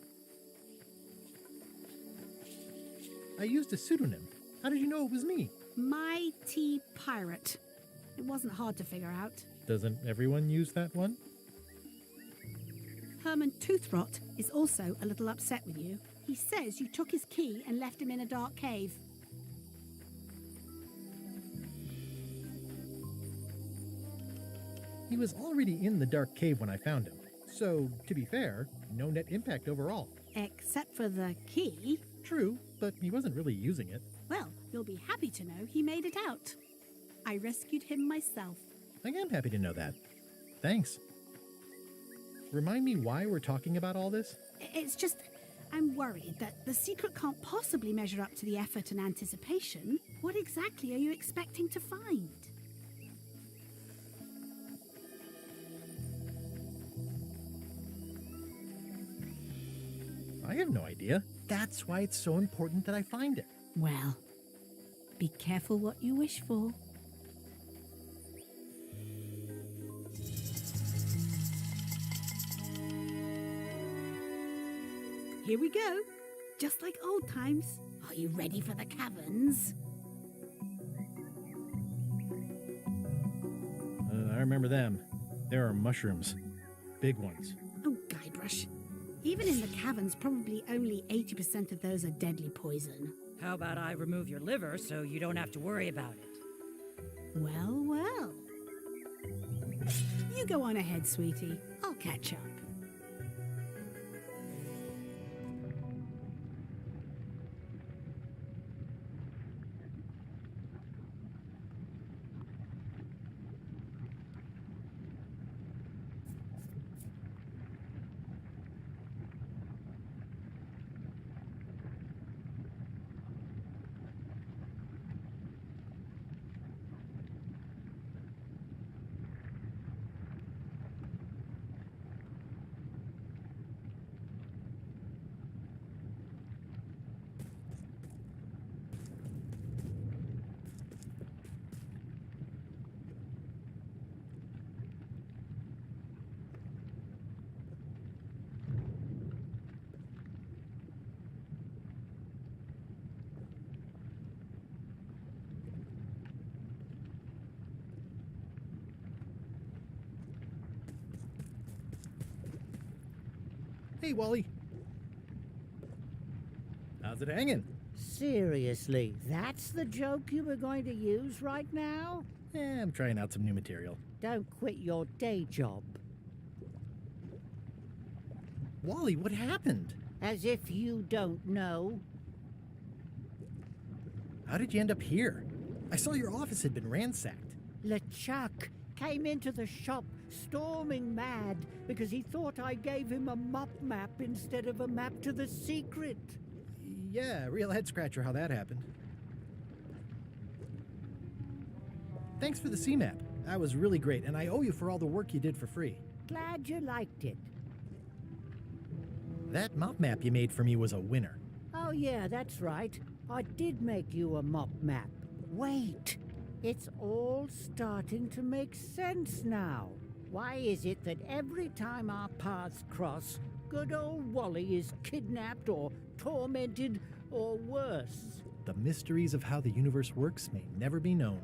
I used a pseudonym. How did you know it was me? Mighty Pirate. It wasn't hard to figure out. Doesn't everyone use that one? Herman Toothrot is also a little upset with you. He says you took his key and left him in a dark cave. He was already in the dark cave when I found him. So, to be fair, no net impact overall. Except for the key. True, but he wasn't really using it. Well, you'll be happy to know he made it out. I rescued him myself. I am happy to know that. Thanks. Remind me why we're talking about all this? It's just, I'm worried that the secret can't possibly measure up to the effort and anticipation. What exactly are you expecting to find? I have no idea. That's why it's so important that I find it. Well, be careful what you wish for. Here we go. Just like old times. Are you ready for the caverns? I remember them. There are mushrooms. Big ones. Oh, Guybrush. Even in the caverns, probably only 80% of those are deadly poison. How about I remove your liver so you don't have to worry about it? Well, well. You go on ahead, sweetie. I'll catch up. Hey, Wally. How's it hanging? Seriously, that's the joke you were going to use right now? I'm trying out some new material. Don't quit your day job. Wally, what happened? As if you don't know. How did you end up here? I saw your office had been ransacked. LeChuck came into the shop storming mad because he thought I gave him a mop map instead of a map to the secret. Yeah, real head scratcher how that happened. Thanks for the C-map. That was really great, and I owe you for all the work you did for free. Glad you liked it. That mop map you made for me was a winner. Oh yeah, that's right. I did make you a mop map. Wait, it's all starting to make sense now. Why is it that every time our paths cross, good old Wally is kidnapped or tormented or worse? The mysteries of how the universe works may never be known.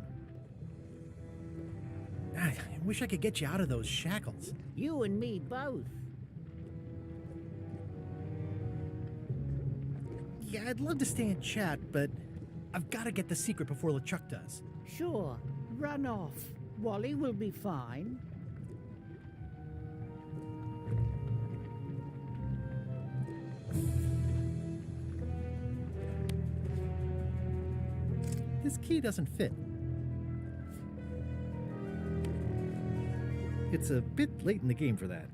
I wish I could get you out of those shackles. You and me both. Yeah, I'd love to stay and chat, but I've got to get the secret before LeChuck does. Sure, run off. Wally will be fine. This key doesn't fit. It's a bit late in the game for that.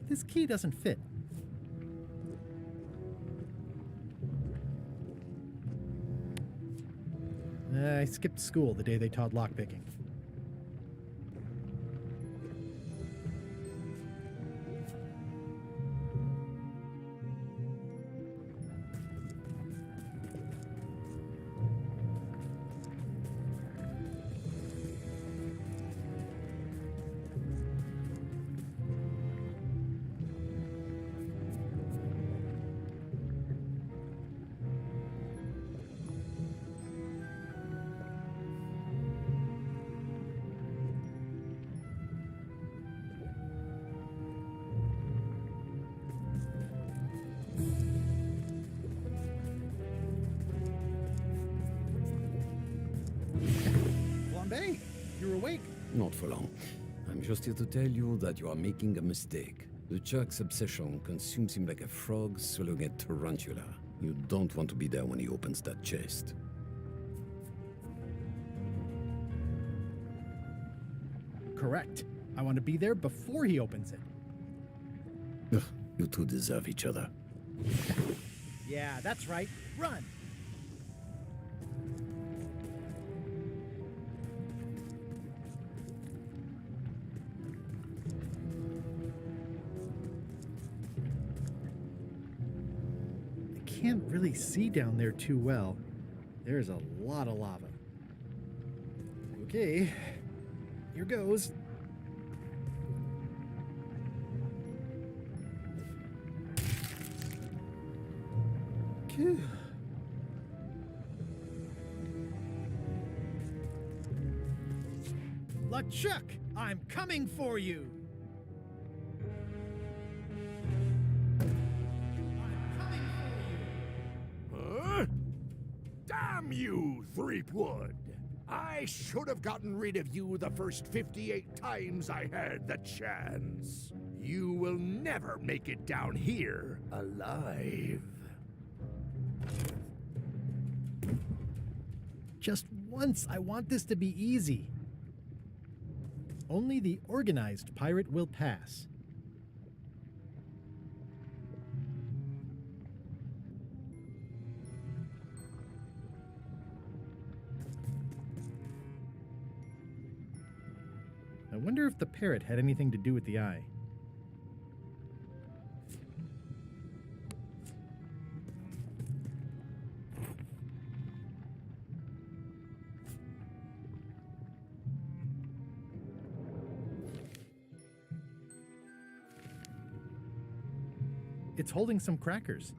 This key doesn't fit. I skipped school the day they taught lockpicking. Flambe, you're awake. Not for long. I'm just here to tell you that you are making a mistake. LeChuck's obsession consumes him like a frog swallowing a tarantula. You don't want to be there when he opens that chest. Correct. I want to be there before he opens it. Ugh, you two deserve each other. Yeah, that's right. Run! I can't really see down there too well. There's a lot of lava. Okay, here goes. Phew. LeChuck, I'm coming for you! Huh? Damn you, Threepwood! I should have gotten rid of you the first 58 times I had the chance. You will never make it down here alive. Just once, I want this to be easy. Only the organized pirate will pass. I wonder if the parrot had anything to do with the eye. It's holding some crackers.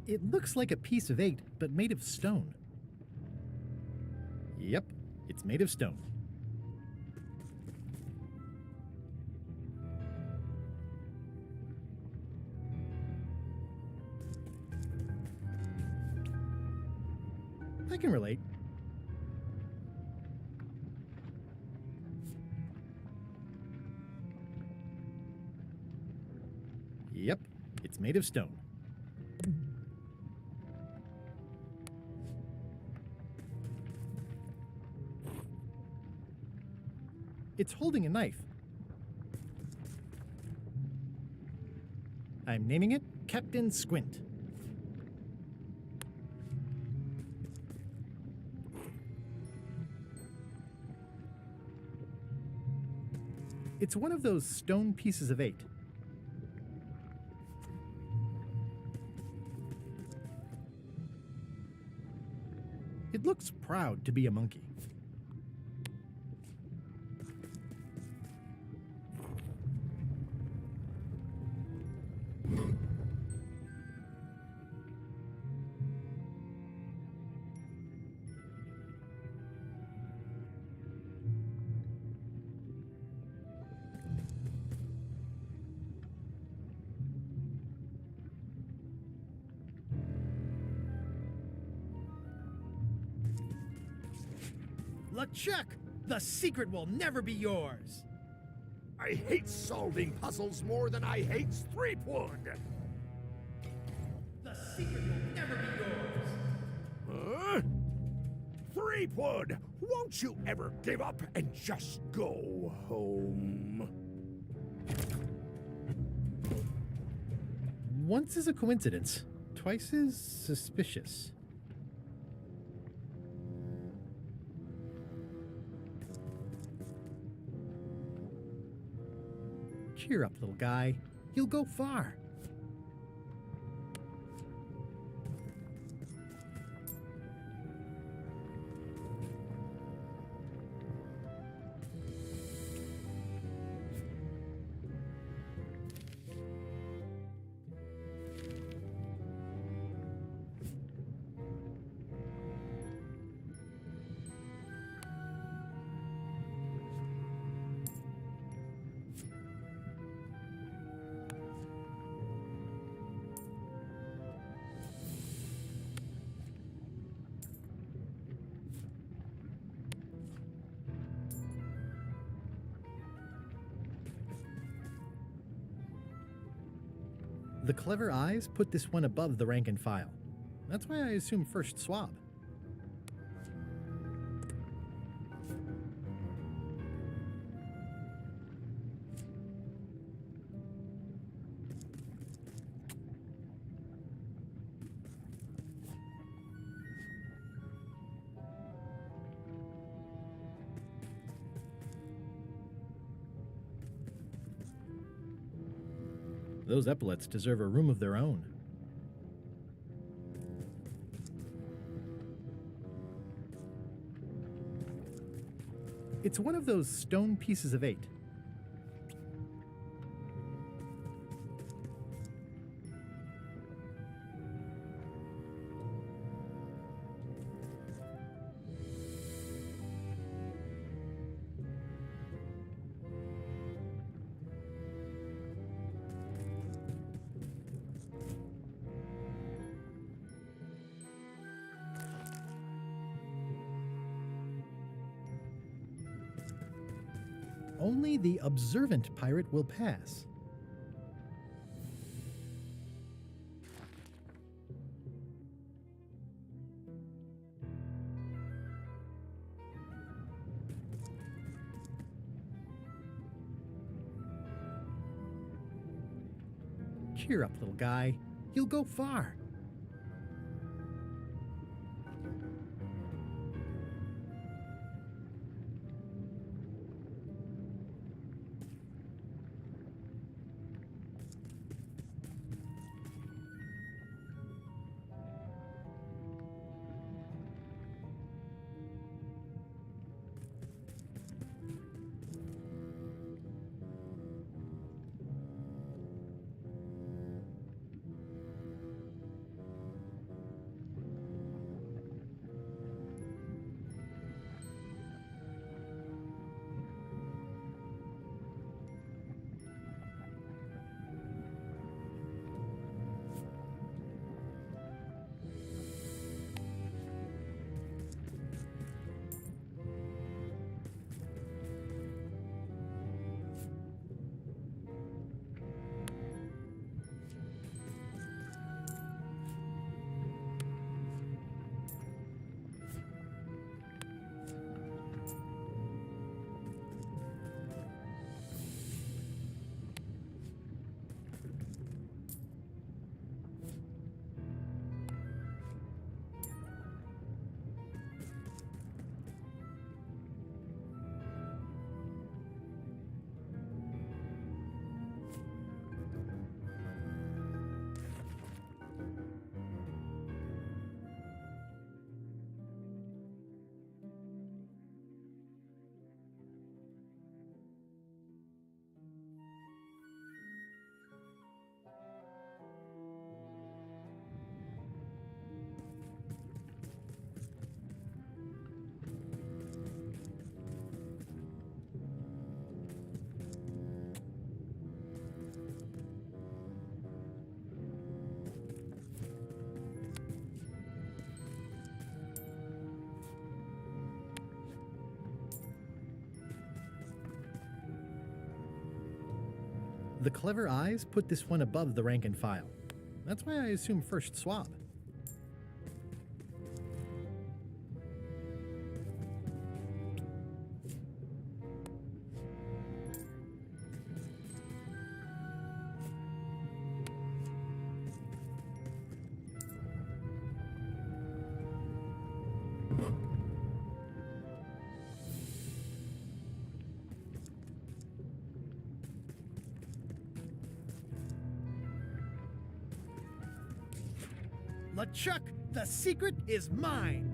It looks like a piece of 8, but made of stone. Yep, it's made of stone. I can relate. Yep, it's made of stone. It's holding a knife. I'm naming it Captain Squint. It's one of those stone pieces of 8. It looks proud to be a monkey. LeChuck, the secret will never be yours. I hate solving puzzles more than I hate Threepwood. The secret will never be yours. Huh? Threepwood, won't you ever give up and just go home? Once is a coincidence, twice is suspicious. Cheer up, little guy. You'll go far. The clever eyes put this one above the rank and file. That's why I assume first swab. Those epaulets deserve a room of their own. It's one of those stone pieces of 8. Only the observant pirate will pass. Cheer up, little guy. You'll go far. The clever eyes put this one above the rank and file. That's why I assume first swab. LeChuck, the secret is mine!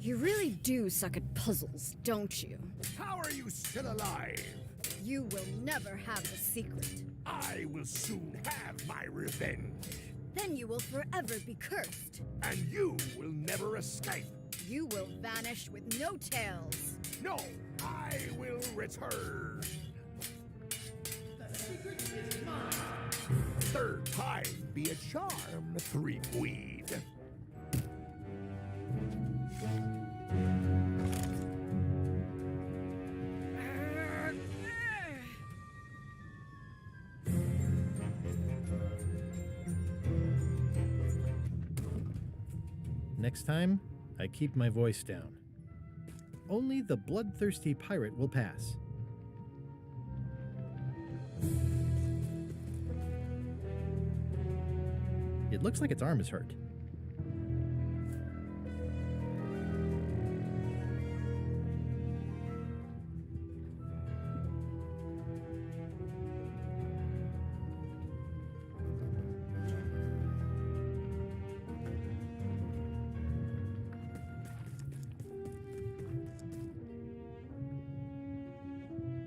You really do suck at puzzles, don't you? How are you still alive? You will never have the secret. I will soon have my revenge. Then you will forever be cursed. And you will never escape. You will vanish with no tails. No, I will return. The secret is mine! Third time be a charm, Threepweed. Next time, I keep my voice down. Only the bloodthirsty pirate will pass. It looks like its arm is hurt.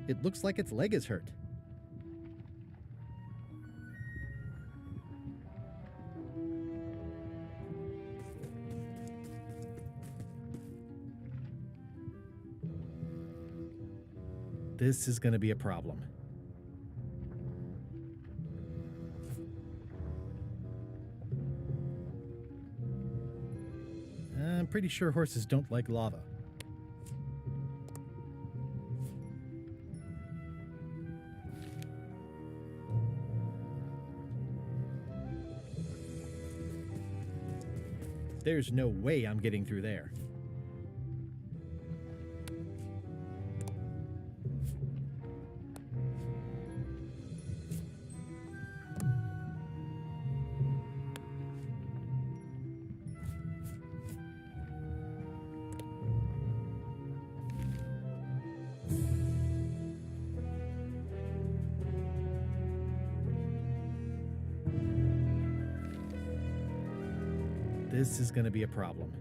It looks like its leg is hurt. This is going to be a problem. I'm pretty sure horses don't like lava. There's no way I'm getting through there. This is going to be a problem.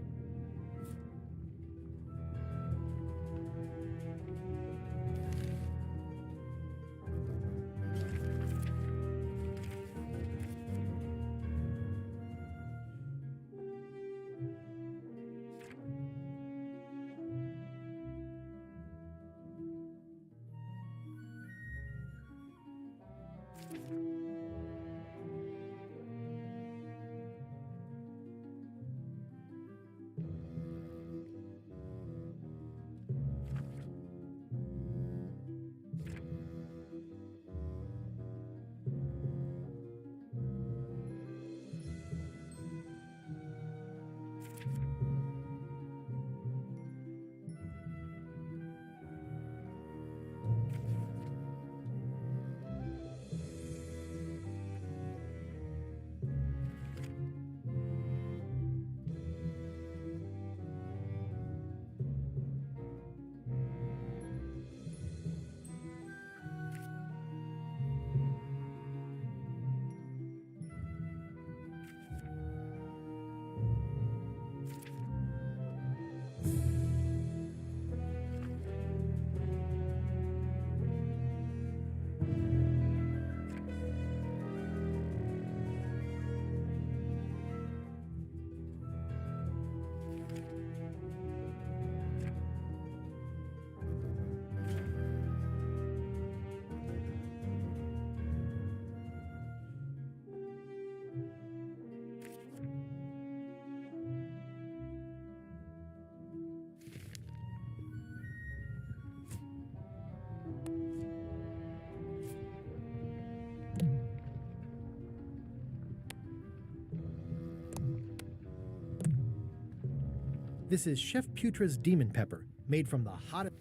This is Chef Putra's Demon Pepper, made from the hottest.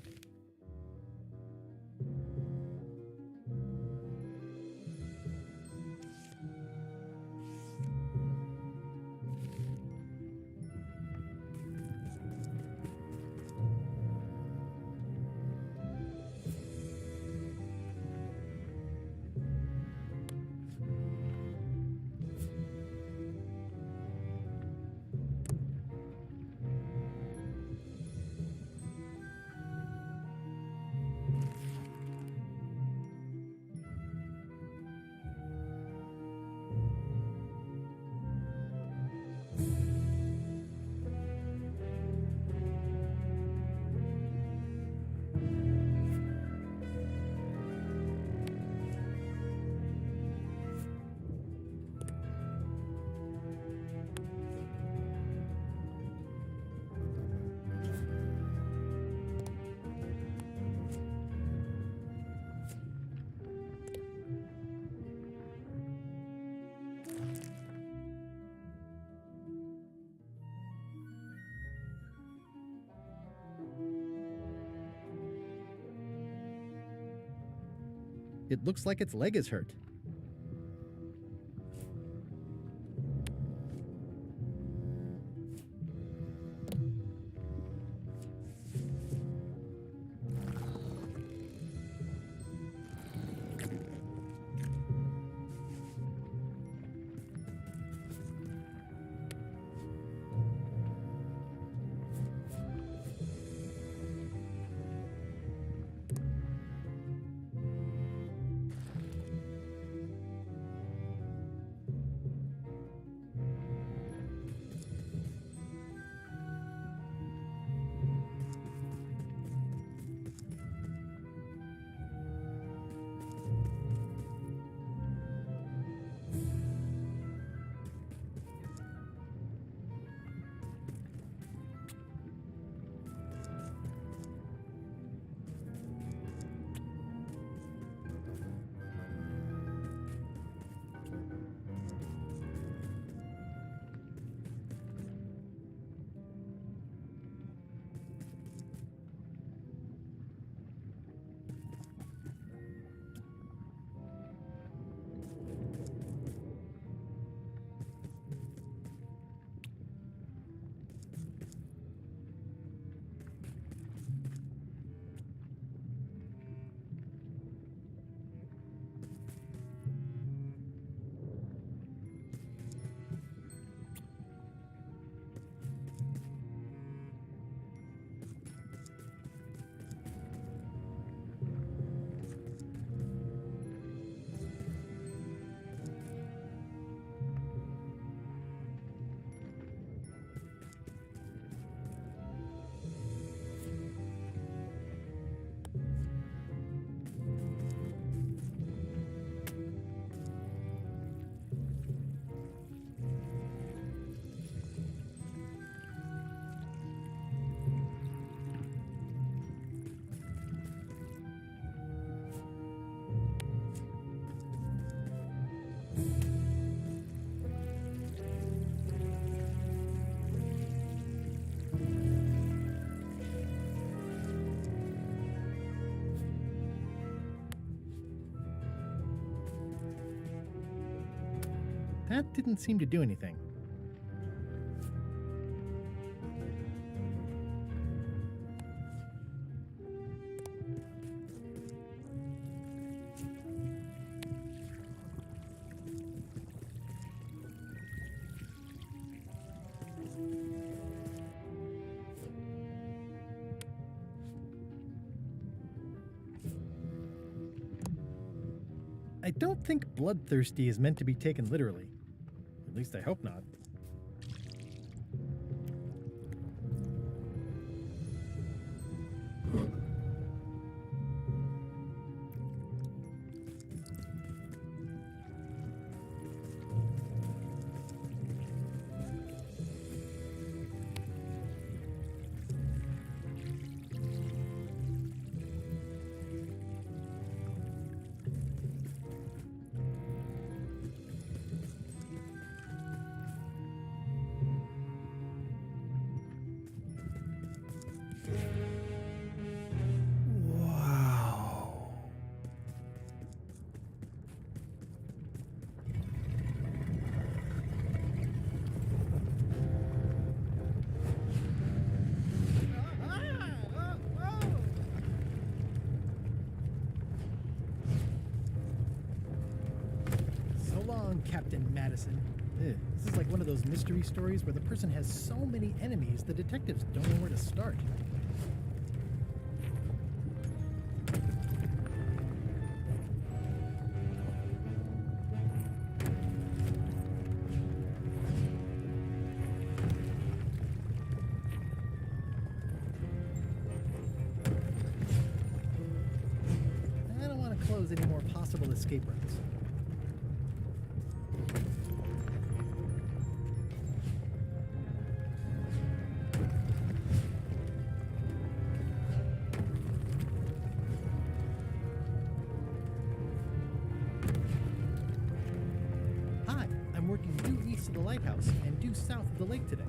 It looks like its leg is hurt. That didn't seem to do anything. I don't think bloodthirsty is meant to be taken literally. At least I hope not. long, Captain Madison. This is like one of those mystery stories where the person has so many enemies the detectives don't know where to start. I don't want to close any more possible escape routes. Hi, I'm working due east of the lighthouse and due south of the lake today.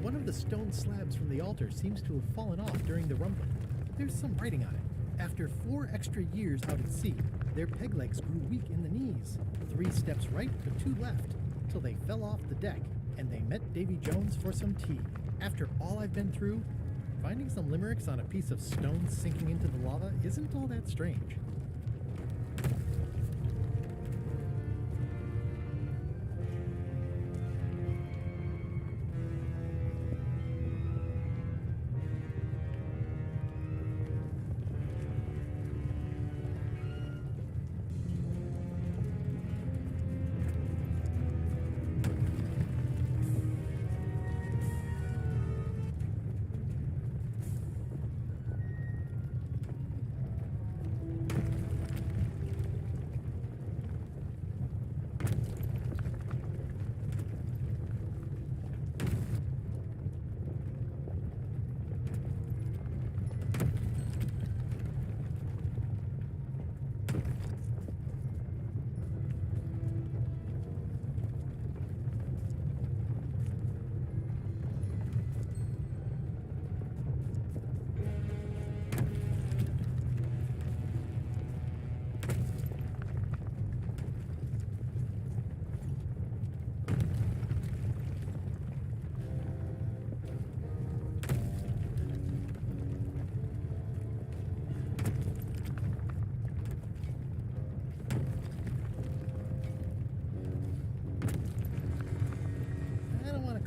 One of the stone slabs from the altar seems to have fallen off during the rumbling. There's some writing on it. After 4 extra years out at sea, their peg legs grew weak in the knees. 3 steps right, but 2 left, till they fell off the deck, and they met Davy Jones for some tea. After all I've been through, finding some limericks on a piece of stone sinking into the lava isn't all that strange.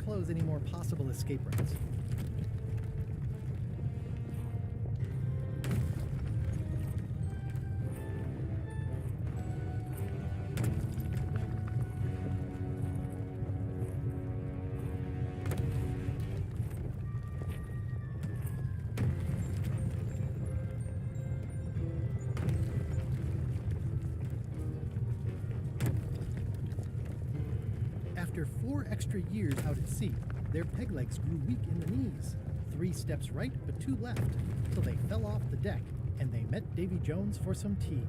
Close any more possible escape routes. After 4 extra years out at sea, their peg legs grew weak in the knees. 3 steps right, but 2 left, till they fell off the deck, and they met Davy Jones for some tea.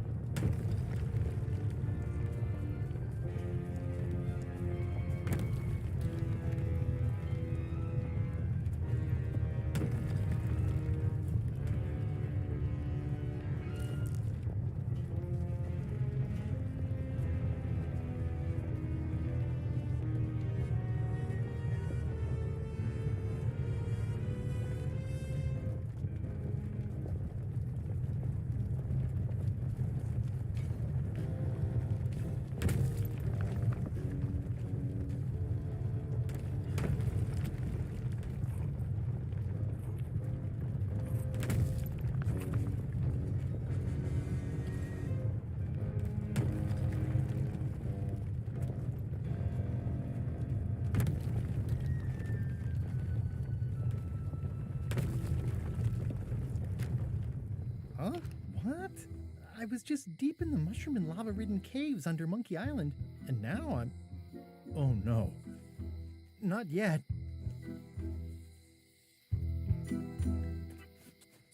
Huh? What? I was just deep in the mushroom and lava-ridden caves under Monkey Island, and now I'm... Oh no. Not yet.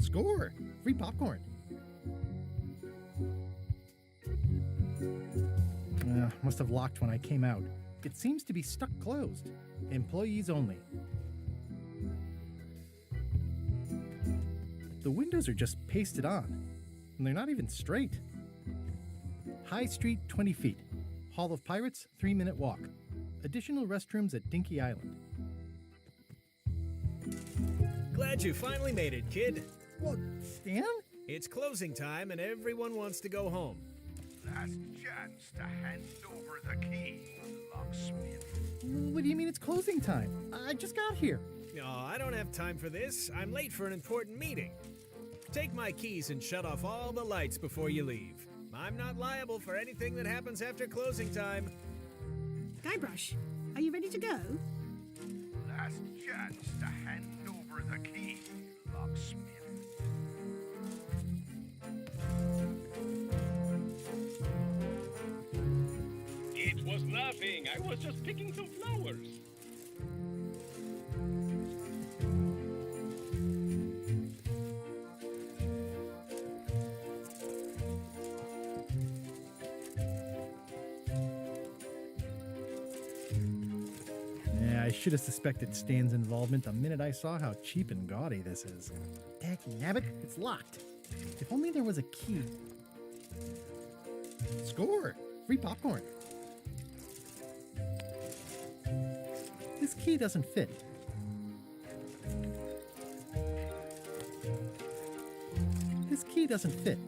Score! Free popcorn. Must have locked when I came out. It seems to be stuck closed. Employees only. The windows are just pasted on, and they're not even straight. High Street, 20 feet. Hall of Pirates, 3-minute walk. Additional restrooms at Dinky Island. Glad you finally made it, kid. What, Stan? It's closing time and everyone wants to go home. Last chance to hand over the key, locksmith. What do you mean it's closing time? I just got here. No, I don't have time for this. I'm late for an important meeting. Take my keys and shut off all the lights before you leave. I'm not liable for anything that happens after closing time. Guybrush, are you ready to go? Last chance to hand over the key, locksmith. It was nothing. I was just picking some flowers. Yeah, I should have suspected Stan's involvement the minute I saw how cheap and gaudy this is. Nabbit, it's locked. If only there was a key. Score! Free popcorn. This key doesn't fit. This key doesn't fit.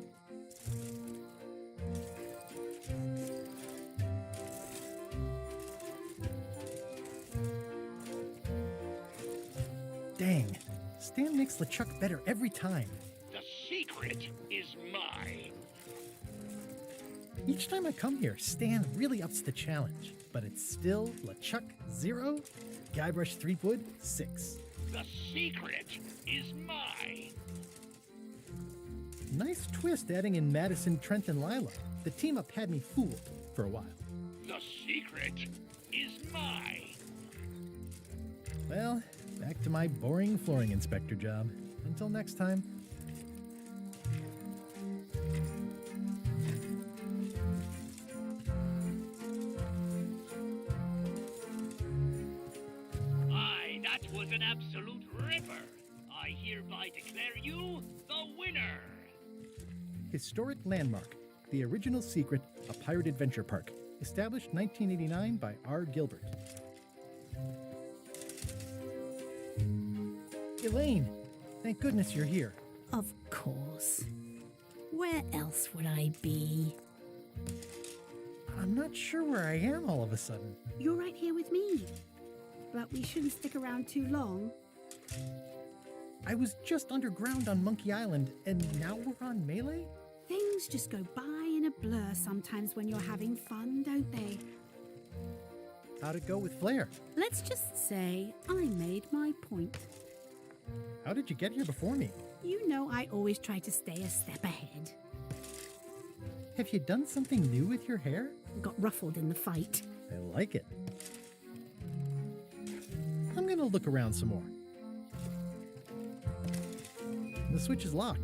Dang, Stan makes LeChuck better every time. The secret is mine. Each time I come here, Stan really ups the challenge. But it's still LeChuck 0, Guybrush Threepwood 6. The secret is mine. Nice twist adding in Madison, Trent, and Lila. The team up had me fooled for a while. The secret is mine. Well, back to my boring flooring inspector job. Until next time. That was an absolute ripper. I hereby declare you the winner. Historic landmark. The Original Secret, a pirate adventure park. Established 1989 by R. Gilbert. Elaine, thank goodness you're here. Of course. Where else would I be? I'm not sure where I am all of a sudden. You're right here with me. But we shouldn't stick around too long. I was just underground on Monkey Island, and now we're on Melee? Things just go by in a blur sometimes when you're having fun, don't they? How'd it go with Flair? Let's just say I made my point. How did you get here before me? You know I always try to stay a step ahead. Have you done something new with your hair? Got ruffled in the fight. I like it. gonna look around some more. The switch is locked.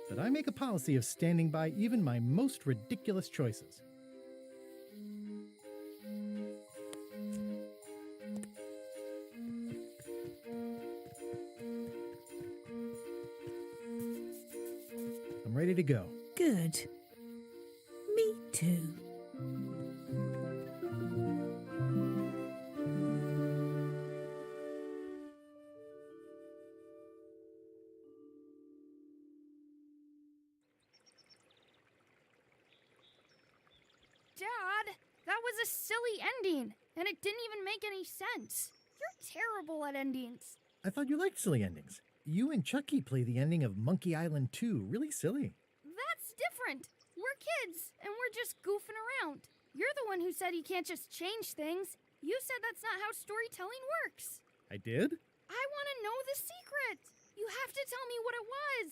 But I make a policy of standing by even my most ridiculous choices. I'm ready to go. Good. Me too. Dad, that was a silly ending, and it didn't even make any sense. You're terrible at endings. I thought you liked silly endings. You and Chucky play the ending of Monkey Island 2 really silly. That's different. We're kids, and we're just goofing around. You're the one who said you can't just change things. You said that's not how storytelling works. I did? I want to know the secret. You have to tell me what it was.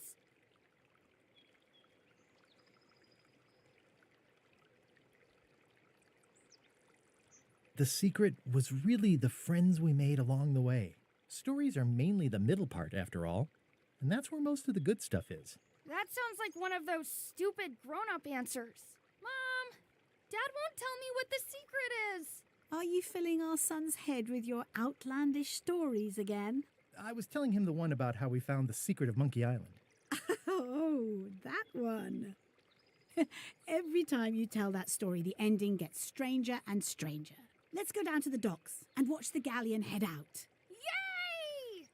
The secret was really the friends we made along the way. Stories are mainly the middle part, after all, and that's where most of the good stuff is. That sounds like one of those stupid grown-up answers. Mom, Dad won't tell me what the secret is. Are you filling our son's head with your outlandish stories again? I was telling him the one about how we found the secret of Monkey Island. Oh, that one. Every time you tell that story, the ending gets stranger and stranger. Let's go down to the docks and watch the galleon head out. Yay!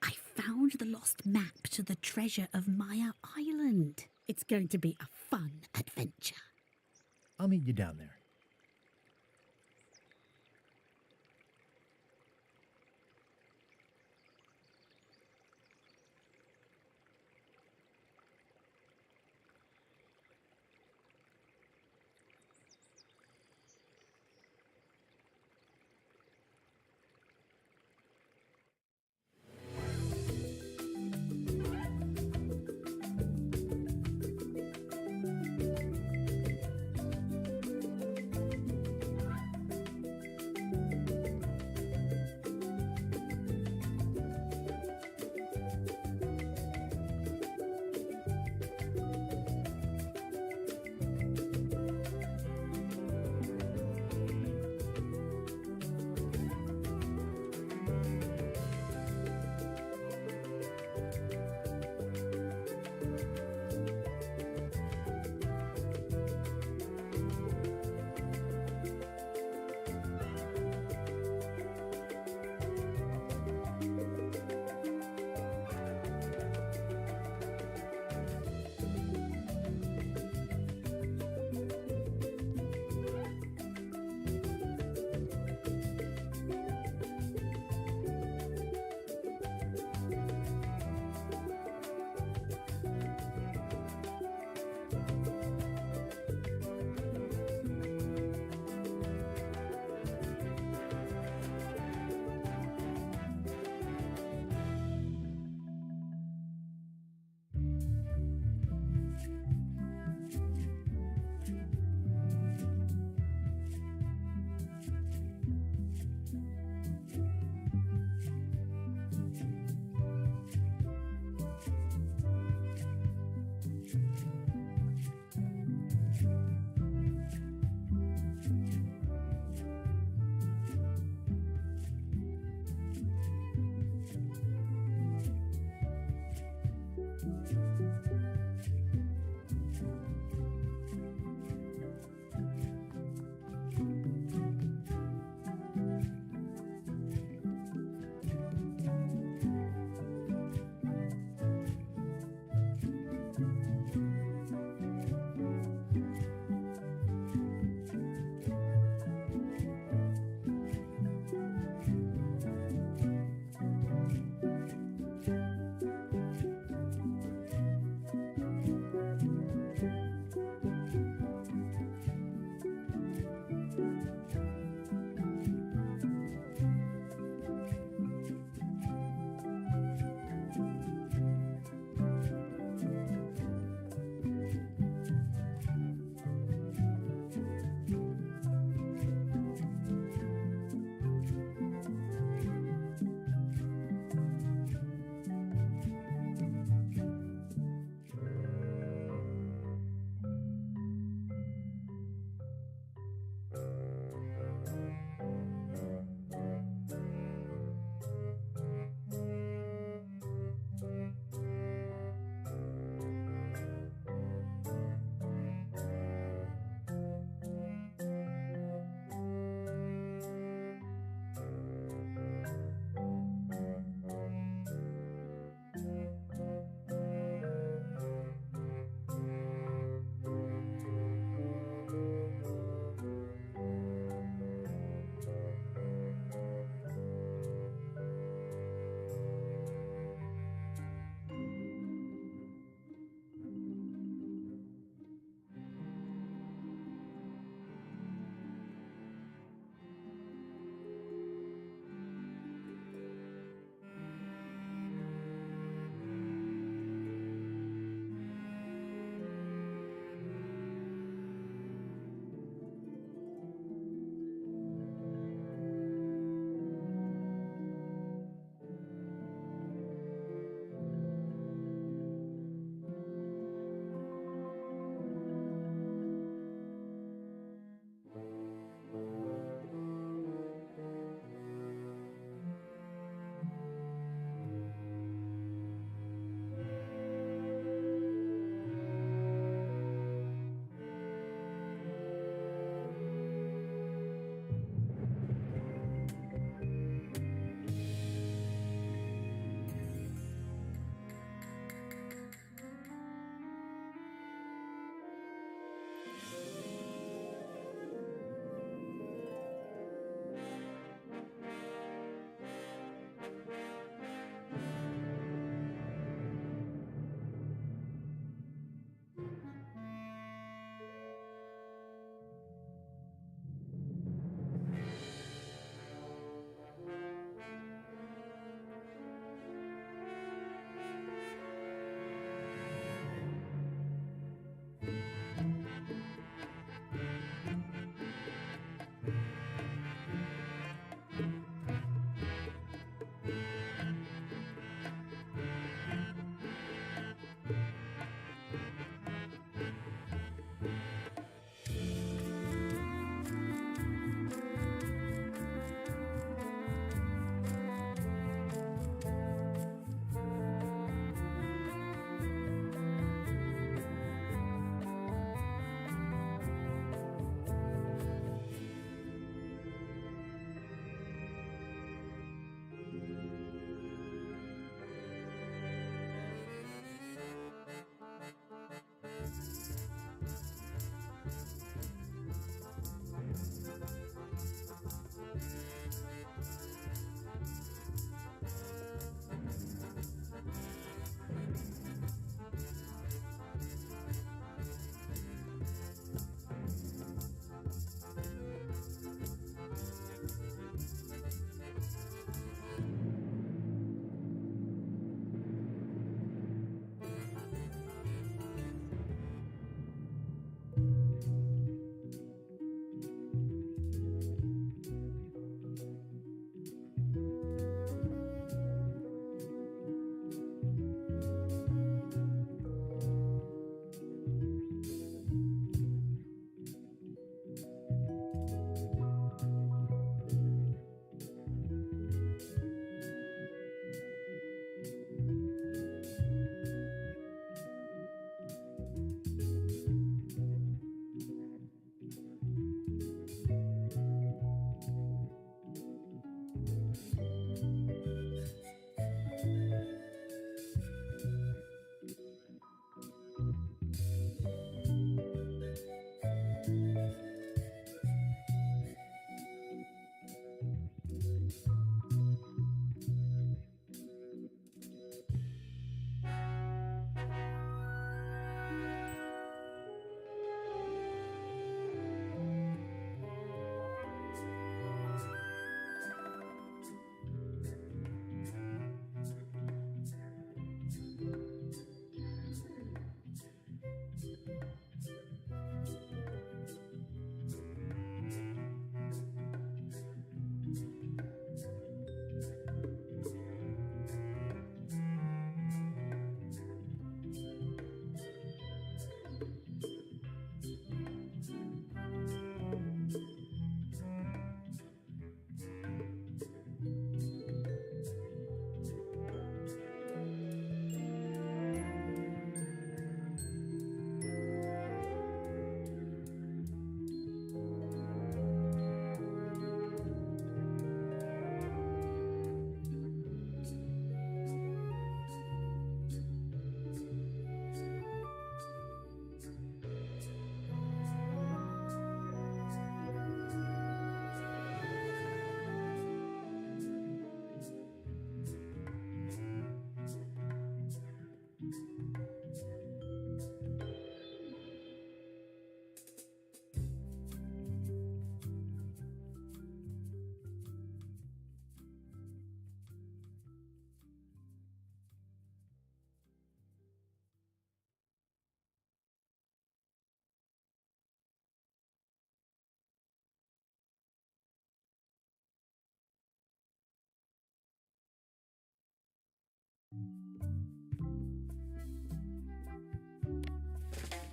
I found the lost map to the treasure of Maya Island. It's going to be a fun adventure. I'll meet you down there.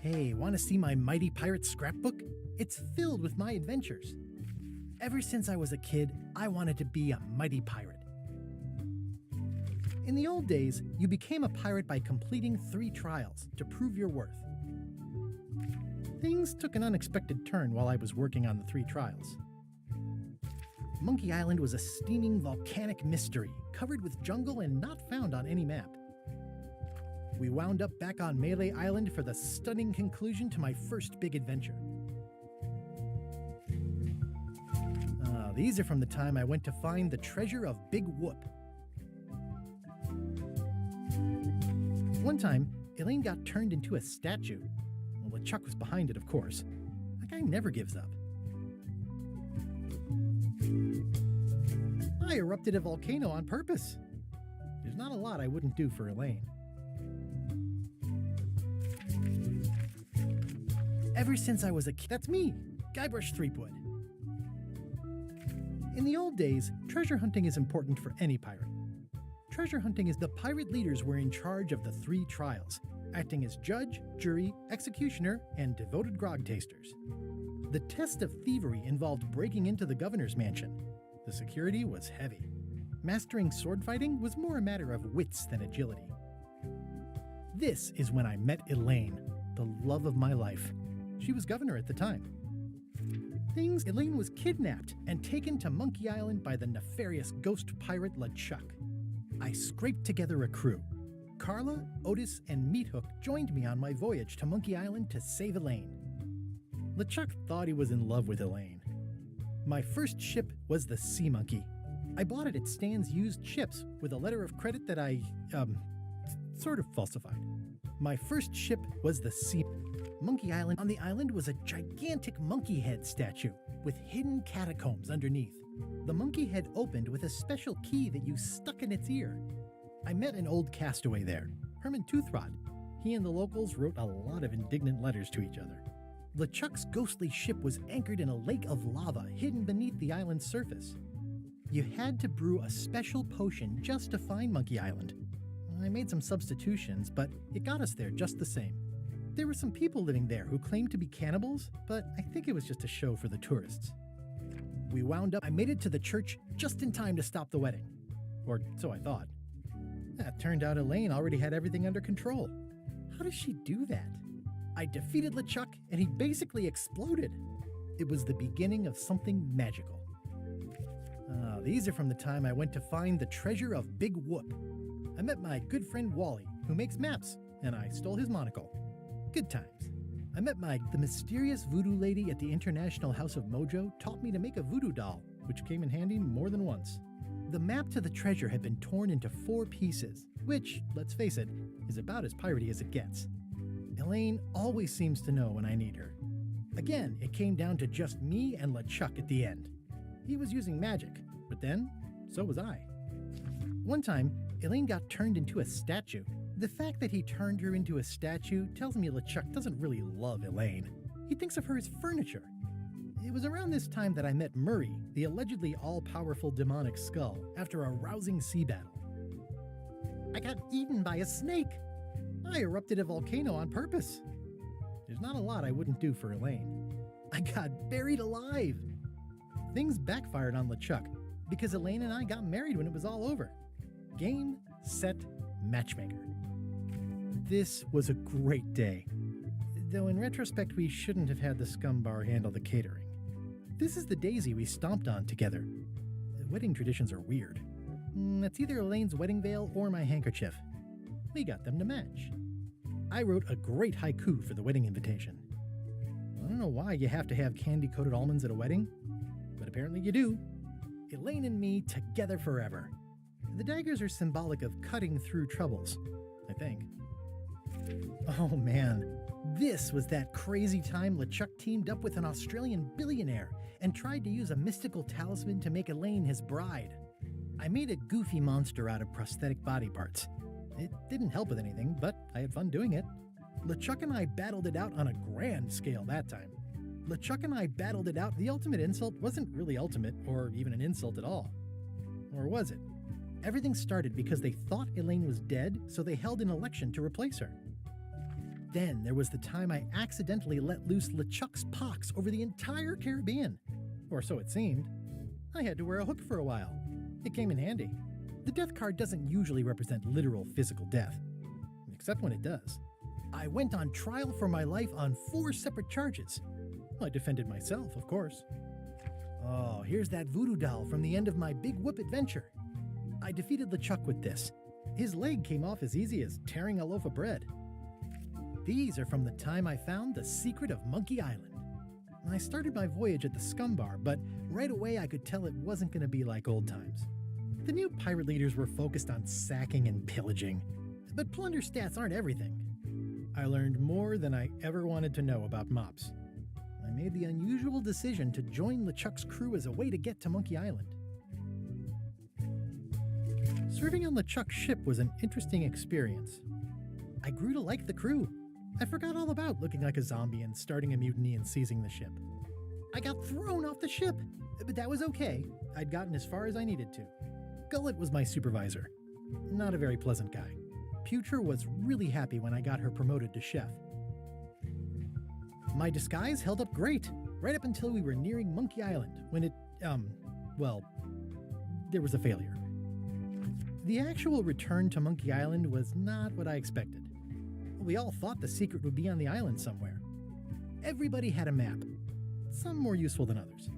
Hey, want to see my Mighty Pirate scrapbook? It's filled with my adventures. Ever since I was a kid, I wanted to be a mighty pirate. In the old days, you became a pirate by completing 3 trials to prove your worth. Things took an unexpected turn while I was working on the 3 trials. Monkey Island was a steaming volcanic mystery, covered with jungle and not found on any map. We wound up back on Melee Island for the stunning conclusion to my first big adventure. These are from the time I went to find the treasure of Big Whoop. One time, Elaine got turned into a statue. Well, LeChuck was behind it, of course. That guy never gives up. I erupted a volcano on purpose. There's not a lot I wouldn't do for Elaine. Ever since I was a kid, that's me, Guybrush Threepwood. In the old days, treasure hunting is important for any pirate. Treasure hunting is the pirate leaders were in charge of the 3 trials, acting as judge, jury, executioner, and devoted grog tasters. The test of thievery involved breaking into the governor's mansion. The security was heavy. Mastering sword fighting was more a matter of wits than agility. This is when I met Elaine, the love of my life. She was governor at the time. Elaine was kidnapped and taken to Monkey Island by the nefarious ghost pirate LeChuck. I scraped together a crew. Carla, Otis, and Meathook joined me on my voyage to Monkey Island to save Elaine. LeChuck thought he was in love with Elaine. My first ship was the Sea Monkey. I bought it at Stan's used ships with a letter of credit that I, sort of falsified. My first ship was the Sea Monkey Island. On the island was a gigantic monkey head statue with hidden catacombs underneath. The monkey head opened with a special key that you stuck in its ear. I met an old castaway there, Herman Toothrod. He and the locals wrote a lot of indignant letters to each other. LeChuck's ghostly ship was anchored in a lake of lava hidden beneath the island's surface. You had to brew a special potion just to find Monkey Island. I made some substitutions, but it got us there just the same. There were some people living there who claimed to be cannibals, but I think it was just a show for the tourists. We wound up. I made it to the church just in time to stop the wedding. Or so I thought. It turned out Elaine already had everything under control. How does she do that? I defeated LeChuck, and he basically exploded. It was the beginning of something magical. These are from the time I went to find the treasure of Big Whoop. I met my good friend Wally, who makes maps, and I stole his monocle. Good times. I met the mysterious voodoo lady at the International House of Mojo taught me to make a voodoo doll, which came in handy more than once. The map to the treasure had been torn into 4 pieces, which, let's face it, is about as piratey as it gets. Elaine always seems to know when I need her. Again, it came down to just me and LeChuck at the end. He was using magic, but then, so was I. One time, Elaine got turned into a statue. The fact that he turned her into a statue tells me LeChuck doesn't really love Elaine. He thinks of her as furniture. It was around this time that I met Murray, the allegedly all-powerful demonic skull, after a rousing sea battle. I got eaten by a snake. I erupted a volcano on purpose. There's not a lot I wouldn't do for Elaine. I got buried alive. Things backfired on LeChuck because Elaine and I got married when it was all over. Game, set, matchmaker. This was a great day. Though in retrospect, we shouldn't have had the scumbar handle the catering. This is the daisy we stomped on together. The wedding traditions are weird. It's either Elaine's wedding veil or my handkerchief. We got them to match. I wrote a great haiku for the wedding invitation. I don't know why you have to have candy-coated almonds at a wedding, but apparently you do. Elaine and me together forever. The daggers are symbolic of cutting through troubles, I think. Oh man, this was that crazy time LeChuck teamed up with an Australian billionaire and tried to use a mystical talisman to make Elaine his bride. I made a goofy monster out of prosthetic body parts. It didn't help with anything, but I had fun doing it. LeChuck and I battled it out on a grand scale that time. LeChuck and I battled it out. The ultimate insult wasn't really ultimate or even an insult at all. Or was it? Everything started because they thought Elaine was dead, so they held an election to replace her. Then there was the time I accidentally let loose LeChuck's pox over the entire Caribbean. Or so it seemed. I had to wear a hook for a while. It came in handy. The death card doesn't usually represent literal physical death, except when it does. I went on trial for my life on 4 separate charges. I defended myself, of course. Oh, here's that voodoo doll from the end of my Big Whoop adventure. I defeated LeChuck with this. His leg came off as easy as tearing a loaf of bread. These are from the time I found the secret of Monkey Island. I started my voyage at the Scum Bar, but right away I could tell it wasn't going to be like old times. The new pirate leaders were focused on sacking and pillaging, but plunder stats aren't everything. I learned more than I ever wanted to know about mops. I made the unusual decision to join LeChuck's crew as a way to get to Monkey Island. Serving on LeChuck's ship was an interesting experience. I grew to like the crew. I forgot all about looking like a zombie and starting a mutiny and seizing the ship. I got thrown off the ship, but that was okay. I'd gotten as far as I needed to. Gullet was my supervisor. Not a very pleasant guy. Putre was really happy when I got her promoted to chef. My disguise held up great, right up until we were nearing Monkey Island, when it, there was a failure. The actual return to Monkey Island was not what I expected. We all thought the secret would be on the island somewhere. Everybody had a map, some more useful than others.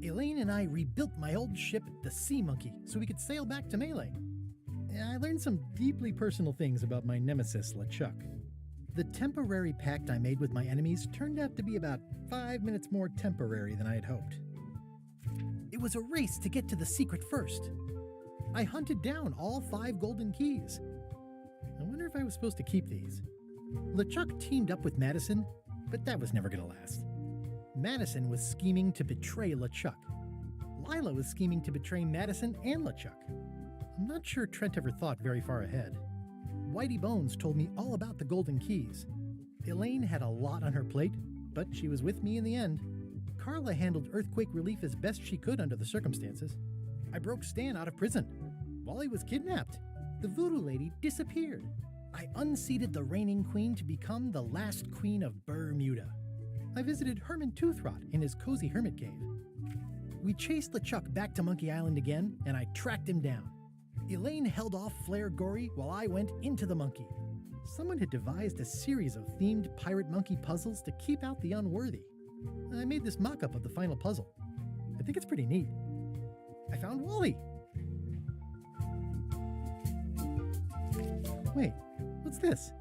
Elaine and I rebuilt my old ship, the Sea Monkey, so we could sail back to Melee. I learned some deeply personal things about my nemesis, LeChuck. The temporary pact I made with my enemies turned out to be about 5 minutes more temporary than I had hoped. It was a race to get to the secret first. I hunted down all 5 golden keys. I wonder if I was supposed to keep these. LeChuck teamed up with Madison, but that was never going to last. Madison was scheming to betray LeChuck. Lila was scheming to betray Madison and LeChuck. I'm not sure Trent ever thought very far ahead. Whitey Bones told me all about the golden keys. Elaine had a lot on her plate, but she was with me in the end. Carla handled earthquake relief as best she could under the circumstances. I broke Stan out of prison. Wally was kidnapped. The voodoo lady disappeared. I unseated the reigning queen to become the last queen of Bermuda. I visited Herman Toothrot in his cozy hermit cave. We chased LeChuck back to Monkey Island again, and I tracked him down. Elaine held off Flare Gory while I went into the monkey. Someone had devised a series of themed pirate monkey puzzles to keep out the unworthy. I made this mock-up of the final puzzle. I think it's pretty neat. I found Wally. Wait, what's this?